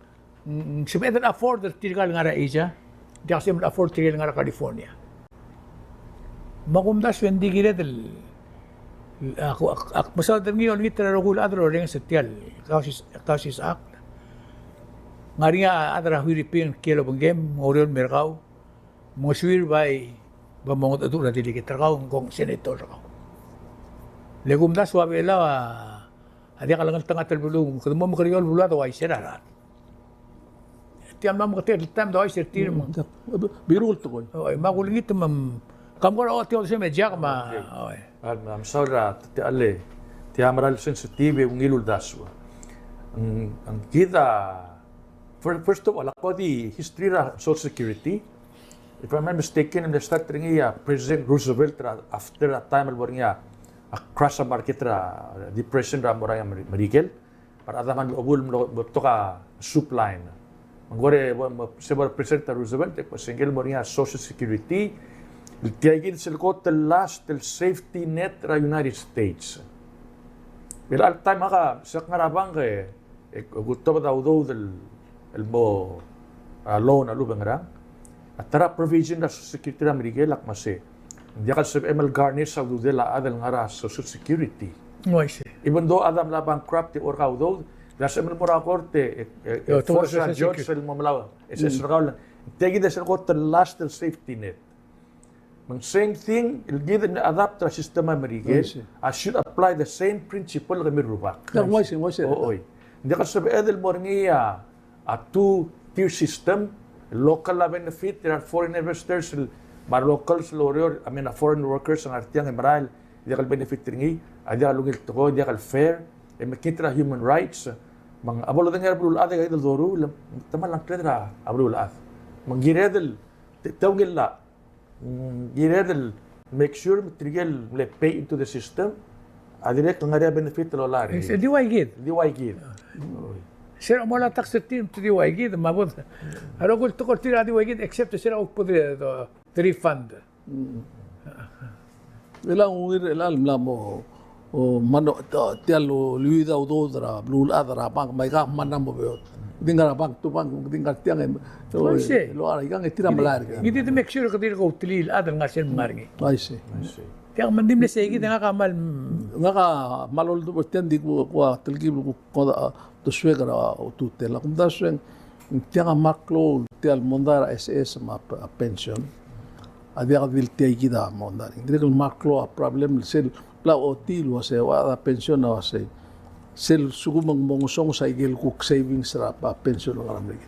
sibetan afford tirgal ngara Asia. Di kasi afford tirgel ngara California. Makumdas when di gila del ako masal del ngayon ngitra rogul adro ring sa tial Kausischakl ngaria adra Philippine kilo bangem ngorion merkaw mo swir bay ba mongot adu na dili kitrakaw kong senator raw legumdas wa bela adi kalangan tanga telbulung kumo mo kriol bulado ay serarat tiam mam katel tam do ay sertir mo Birul to ko. oy magulingit mam kamgora o tiyo sa medya ma oy I'm sorry, ti alle, ti amaral sensitive yung ilul daswa. Ang kita, first of all, ako di history ra Social Security. If I'm not mistaken, in the start ringiya, President Roosevelt after that time albo ringiya, crash sa market ra, depression ra moraya marigel, para adaman obul mo to ka supply na. Manggore sebar President Roosevelt, single mo ringiya Social Security. Tiagin sila ko the last safety net ra United States. Pero al time maka sa ngarabang kay gusto ba daw del elbo loan alu bangrang. At tara provision na Social Security ra Miguel akmase. Hindi ka sa ML Garner sa dudela adal ngara Social Security. noise Even though adam la bankrupt or ka do, nasa ML mura korte force na judge sa mamalaw. SS raw lang. Tiagin sila ko the last safety net. Same thing, given na adapt sa sistema Marigues, I should apply the same principle kami rubak. Oo. Hindi ka sabi, edel mo niya, a two-tier system, local benefit, there are foreign investors, mga locals, foreign workers, ang artiyang emaral, hindi ka benefit ringi, hindi ka lungil toko, hindi ka fair, makita human rights, mga abalo na nga abalo lahat, ay daldoro, tama lang kaya abalo lahat. Manggiredel, tawagin la, giredel make sure material le pay into the system adire kung nga benefit lo lari di way gid sir mo la tax team to di way gid mabot aro gul to kortira di way gid except sir og podre the refund Ilang ungir ilal mo o mano tialo luida udodra blul adra bang may ka manam mo beot dingar bang tu bang dingar tiang lo ara igang etira malar gid to make sure ka dir ko tilil adal nga sir margi I see. tiang mandim le segi nga kamal nga ka malol do tian di ko tilgi ko to swegara o tutela kum daswen tiang maklo tial mondar SS ma pension adia vil tiagi da mondar dire ko maklo a problem sel pla o tilo se wa pension na se sel sugumang mongosong sa igil cook savings ra pa pension ng aramig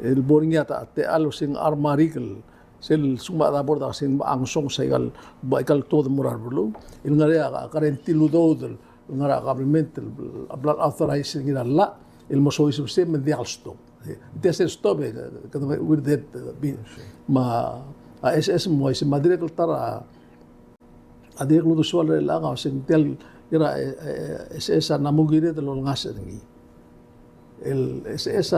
el bornya ta te alo sing armarikal sel suma da borda sing angsong sa igal baikal todo morar bulu il ngarea karenti ludodel ngara government blood authorizing ila la il moso system de alsto de ser stop kada with that ma SS mo is madre tara adik lu sual la nga sing tel ira SS namugire de lo ngaserngi el SS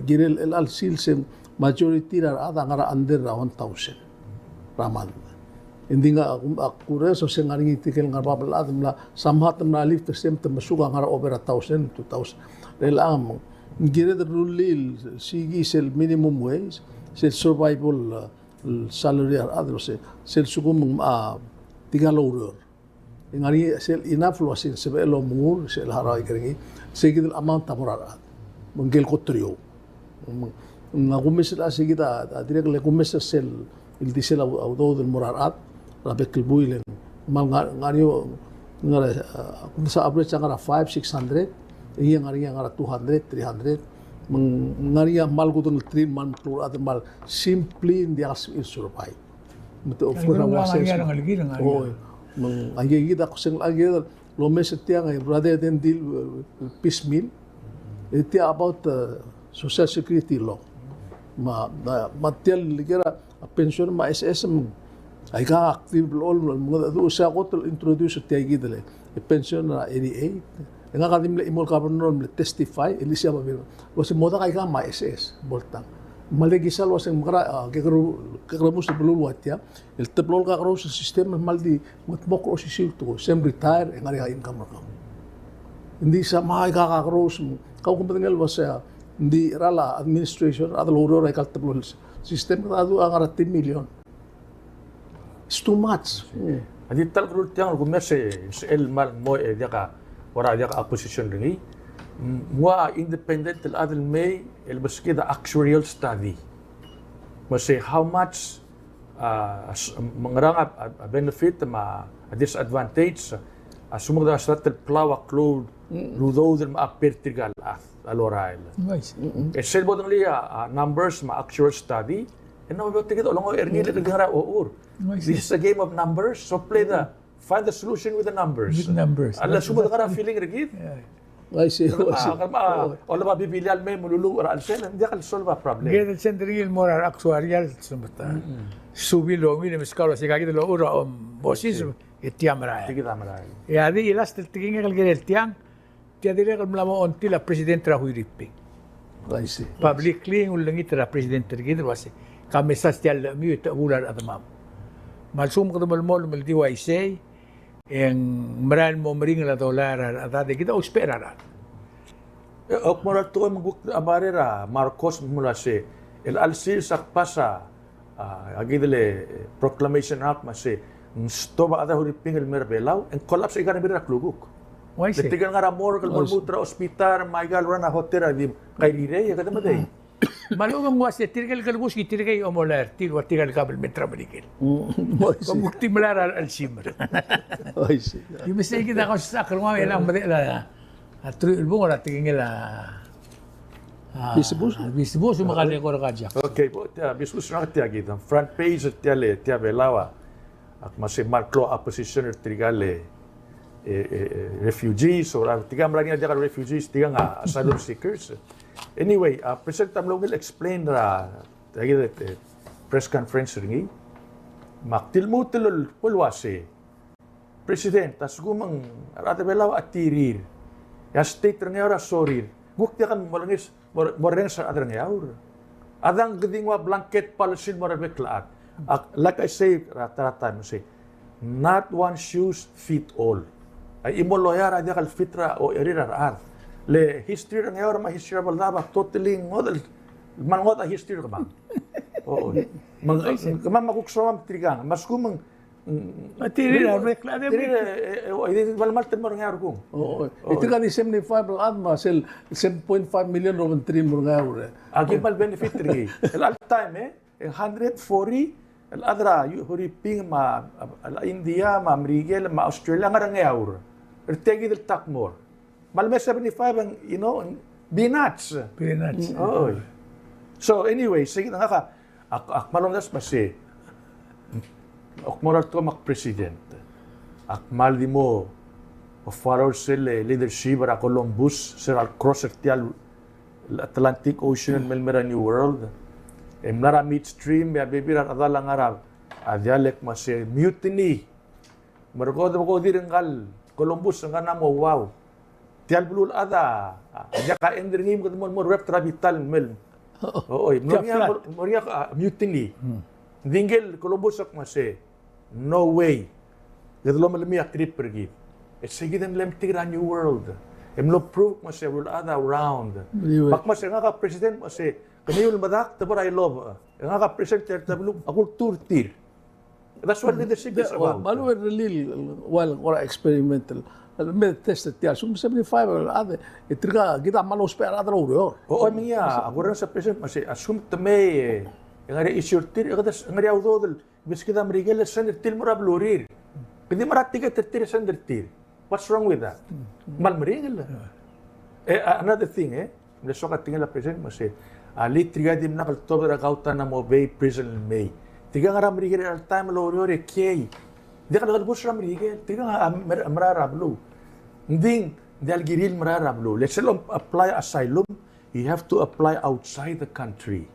girel el al silsem majority ra ada ngara under 1000 raman hindi nga akure so sengaringi tikel nga babal adam la samhat na lift sem masuga ngara over 1000 2000 relam gire de rulil sigi sel minimum wage sel survival salary adro sel sugum tigalor ingari sel enough lo sin sebe lo mur sel harai keringi segid amount tamorar mungil kotrio ngagumis la segida direk le gumis sel il disel au do del murarat la bekil builen ngario ngara sa average ngara 5 600 iya ngara 200 300 ngaria mal gudun 3 man tur at mal simply dia survive muto for na wases Ang kita kusang lagi lo mesetiang rather than deal piecemeal. It about social security law. Matial ligera pension ma SS ay ka active all mga do sa ko to introduce ti gidale pension na 88 nga kadim le imol karon le testify Elisia mabiro was moda kay ka ma SS boltang malegisal was mga kekro sa bululwat ya el teplol ka karo sa sistema maldi matbok si silto sem retire nga ay income ka hindi sa mga kakakros kau kumbatangal was hindi rala administration at loro ay kalteplol system ka adu ang 10 million. It's too much. Adi tal krul tiang gumese el mal mo dia ka wara dia ka opposition ringi. Wa independent el adel may el baski the actuarial study. Mase how much mangrang a benefit a disadvantage sumugda sa tel plawa cloud ludo del ma apertigal alorail. Nice. Sel bodong liya numbers ma actual study. And now we take it along erni le gara or. This is a game of numbers. So find the solution with the numbers. With numbers. Allah sumud gara feeling rigid. I see. Ola ba bibilial may mululu ra alsen hindi ka solve a problem. Get the central more actuarial sumata. Subilo mi ne skalo si kagid lo ura bossis etiamra. Tigit amra. Ya di ilas tingin kal gel tiang. Tia dire kal mlamo on tila president ra huiripi. I see. Publicly ulangit ra president rigid wasi. Kamesas tial mi ular adamam. Malsum ko mal mol mal diwa isay en maran mo mring la dolar ada de kita esperar. Ok moral to maguk abarera Marcos mula se el alsil sak pasa agidele proclamation act mase stoba ada huriping el merbelau en collapse igana bira kluguk. Why say? Tigan nga ramor kal mutra hospital maigal rana hotel di kairire ya kada maday. Malugang mo si tirgal kalbus ki tirgay o molar tirwa tirgal kabel metra medical. Pamukti malar al simmer. I see. Yung mistake kita ko sa kalma ilang madela. Atru ilbong ora tingin la. Bisbus makali ko ra kadya. Okay, po bisbus na katiya kita. Front page at tiale tiya belawa. At masi marklo opposition at trigale refugees or tiga malagi na dia refugees tiga nga asylum seekers. Anyway, President Tamlo will explain press conference ringi. Maktilmutilol pulwase. President, asgumang arata belaw at tirir. Ya state ringi ora sorir. Bukti kan molangis moreng sa adang yaur. Adang gedingwa blanket policy morabeklaat. Like I say rata-rata mo say, not one shoes fit all. Ay imoloyara dia kal fitra o erirar le history ng yaor ma history balaba totally model mangot a history ka ba oo mang makuksawam trigang mas kumang matiri na reklamo ay balmal ten mo ng yaor kung oo ito ka ni 75 al ma sel 7.5 million ro 3 mo yaor agibal benefit ringi al time 140 al adra huri ping ma India ma Amerika ma Australia nga yaor ertegi del takmor Malme 75 ang, binats. Peanuts. Oh. So anyway, sige na nga ka. Akmalongas masi. Akmoral to mak-president. Akmal di mo follow sila leadership ara Columbus, Sir Cross Tial Atlantic Ocean Melmera New World. Emnara midstream, ya bibiran adalang Arab. Dialect masi mutiny. Marko ko direnggal Columbus nga namo wow. Tial bulul ada, dia ka endringim ko mo rep trabital mel. Oy, moria mutiny. Dingel Columbus ak mase. No way. Gadlo malmi ak trip pergi. Et sigidem lem tigra new world. Emlo proof mase will ada around. Mak mase nga ka president mase kaniyul madak tabor I love. Nga ka president tablu akul turtir. That's what leadership is about. Malu really well or experimental. Med testet tial sum 75 ade itriga kita malo spera adro ro o minha agora sa president mas assume também ngari issue tir ngari audo del bis kita mrigel sender til mora blurir pedi marati ka tir sender tir what's wrong with that mal mrigel another thing le soka tingala president mas ali triga dim nakal tobra kauta na mo bay prison may tiga ngara mrigel al time lo ro re kay dia kan bus ram mrigel tiga amrara blu Nding dahil giril mararablo. Let's say apply asylum, you have to apply outside the country.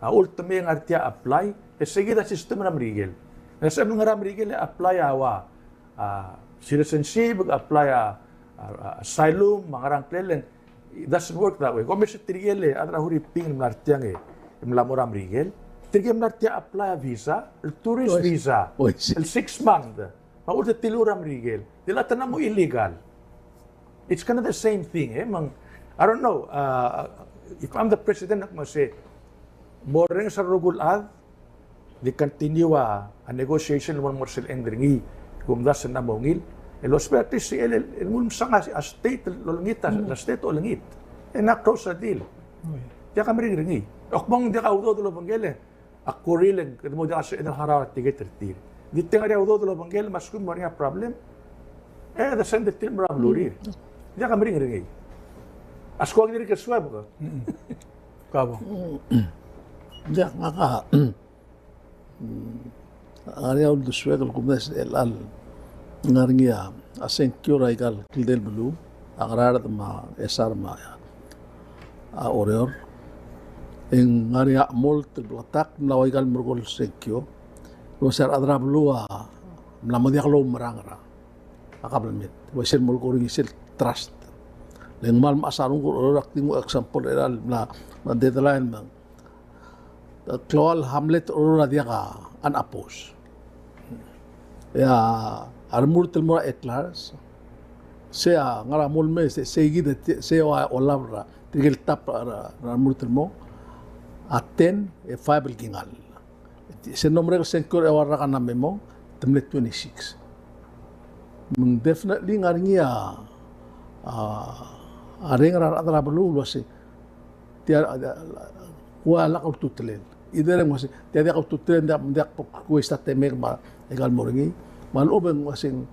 ultime ang artia apply, seguida sistema ram rigel. Nasa mga ram rigel apply awa citizenship, apply asylum, mga rang plelen. It doesn't work that way. Kung may sa tirigel adra huri ping martiang mlamoram rigel, tirigel martia apply visa, tourist visa, 6 month. Paulta tiluram rigel. Dila tanam mo illegal. It's kind of the same thing. I don't know. If I'm the president, I must say, more sa rugul they continue a negotiation one more sil endringi kung das na mongil. Los pertis si el mulm sanga a state lolngit la state olngit. Na close a deal. Ya kamri ringi. Okbong dia ka udo lo bangele. Akurilen mo dia sa enal harawa tigetertir. Di tenga dia udo lo bangele maskum mo ringa problem. The sende til mra bluri. Dia kamri ringi. Asko ang diri ka swab ko. Kabo. Ya ngaka. Ariaw do swab ko mes el ngarngia asenkyo raigal kildel bulu agrarat ma esar ma oryor en ngaria molt blatak nawaigal murgol senkyo losar adra bulu mlamodiak lo marangra akablamit wasir mulgori sil trust len mal masarung ko raktingo example eral na deadline mang klol hamlet ora diaka an apos ya armur telmora etlars sea ngara mulme segi de sea olabra tigel tap armur telmo aten e fiber gingal se nombre senkor e warra kana memo temlet 26 definitely ngaringia arengra adra belu lose tiar wala ka tutlel idere mo se tiar ka tutlel ndak ko sta temer ma egal moringi mal oben wasing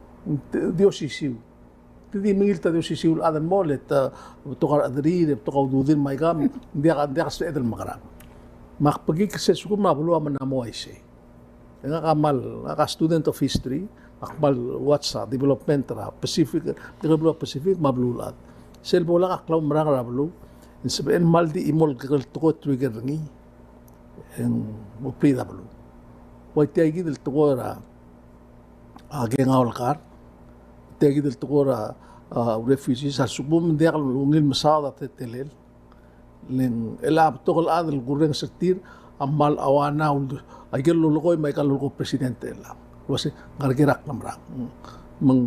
diosisiu tidi mingilta diosisiu adan molet tokar adrir tokaw dudin may gam dia sa edel magrab makpagi kasi sukum mabulu man mo ise nga kamal ka student of history akmal watsa development ra pacific develop pacific mablulat sel bola ka klaw marang rablu in saben maldi imol kal toko trigger ngi en mo prida blu wai tiagi del tokora ageng awal kar tegi del tukora refugees sa subum dia kalau ngil masada tetelel len elab tokol adel gureng setir amal awana agel lolokoy may kalulko presidente la wase ngargirak namrang meng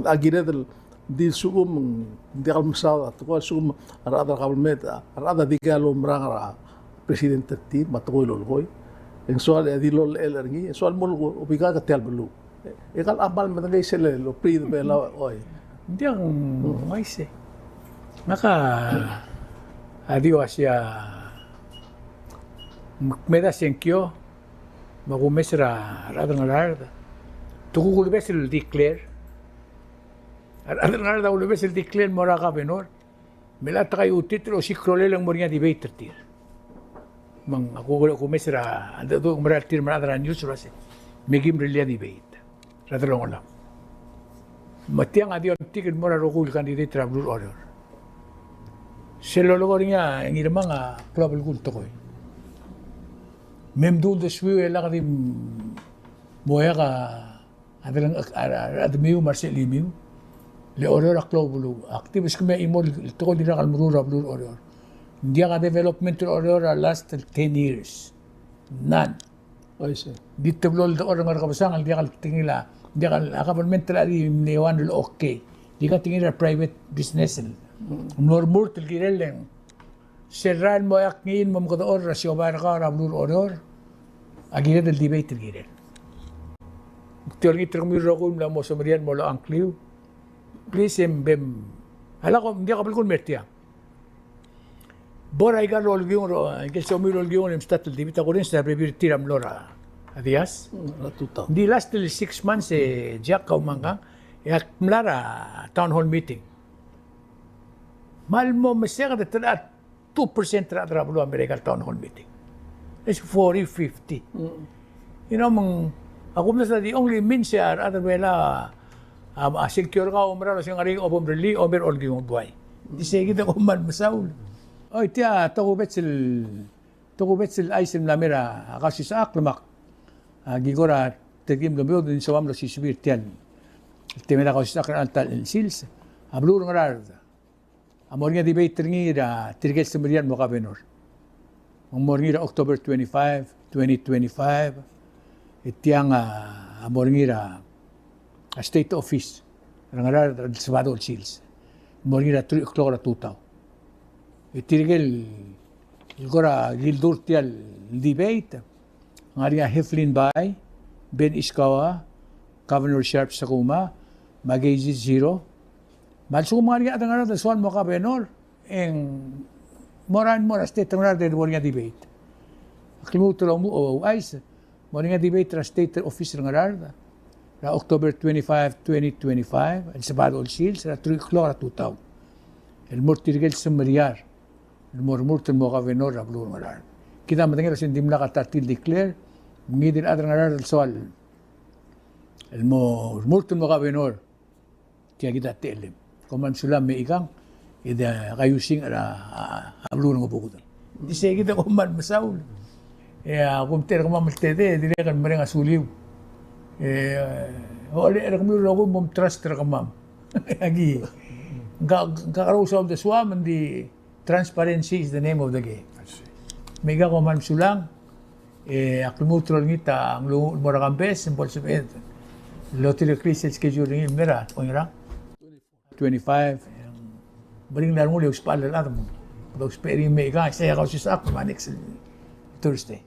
agire del di subum dia kalau masada tokol subum arada kabelmet arada digalo mrang presidente ti matoy lolokoy en soal adilol elergi soal mol ubiga ka tel belu ikal abal matangay sila lo pri de bela oy Hindi ang mais Naka adiwa siya meda senkyo magumesra radang alarda tukul besil declare radang alarda ul besil declare mora ka benor melata kayo titlo si krole lang mo niya debate tir mang ako ko mesra ando do maratir maradra news rase megim relia debate radang lang matiang adion tiket mora rogul candidate travel order selo logo niya ang irmang global gul to koy memdul de swiwe la kadim moya ka adalang admiu marseli miu le order global activis kuma imol to ko dira kal murura blur order dia ka development order last 10 years none oise dito blol do order ka basang dia kal tingila dia kan government tadi newan lo okay dia kan tinggal private business normur tilgireleng serran mo yaknin mo ko or rasyo bar ka rablur order agire del debate tilgirel teori termi rogul la mo somrian mo lo ankliu please bem hala ko dia kapal kun mertia bora igar lo gion ro que se mi lo gion em statul debate ko rin sa brevir tiram lora adias di last 6 months jack kaumanga ya mlara town hall meeting mal mo mesega de 2% tra bulu America town hall meeting it's 40-50 you know mang ako na sa the only means ya other wala secure ka umra sing ari obom reli omer olgi buhay di segi da kuman masaul oy tia to ko betsil Tukubet sil aisim lamira Kausischakl mak gigora tegim gabyo din sa wamlo si subir tiyan. Temera Kausischakl antal sils ablur ngarar. Amor nga debate ngira tirget sembrian mo kabenor. Amor ngira October 25, 2025 itiang amor ngira state office ngarar Sabado sils. Amor ngira 3 o'clock na tutaw. Itirgel Igora gildur tiyal debate ngaria Heflin Bay, Ben Iskawa, Governor Sharp Sakuma, Magezi Zero. Malsuma ngaria atang ngaran swan mo ka benor eng moran mora state ngaran de boringa debate. Aklimuto mo o ice boringa debate tra state officer ngaran ra October 25, 2025 el Sabado el Shields ra 3 o'clock tutaw. El mortirgel semriar murmurten mo ka venor ablur ngarar. Kita matengera sin dimla ka tatil declare ngidin adra ngarar soal. El murmurten mo ka venor tiya kita telem. Koman sulam me ikang ida kayusing ara ablur ngo bukutan. Di sige kita kuman masaul. Kumter ko mamaltede dire kan mereng asuliw. Ole era kami rogo mom trust ra kamam. Agi gakarosaw de swam di transparency is the name of the game. Mega ko man sulang, aklimutro ngita ang morakambes, ang bolsibet. Lottery Christian schedule ng mera, kung ira. 25, bring na muli, uspala lang mo. Pag-usperi mega, saya Kausischakl, next Thursday.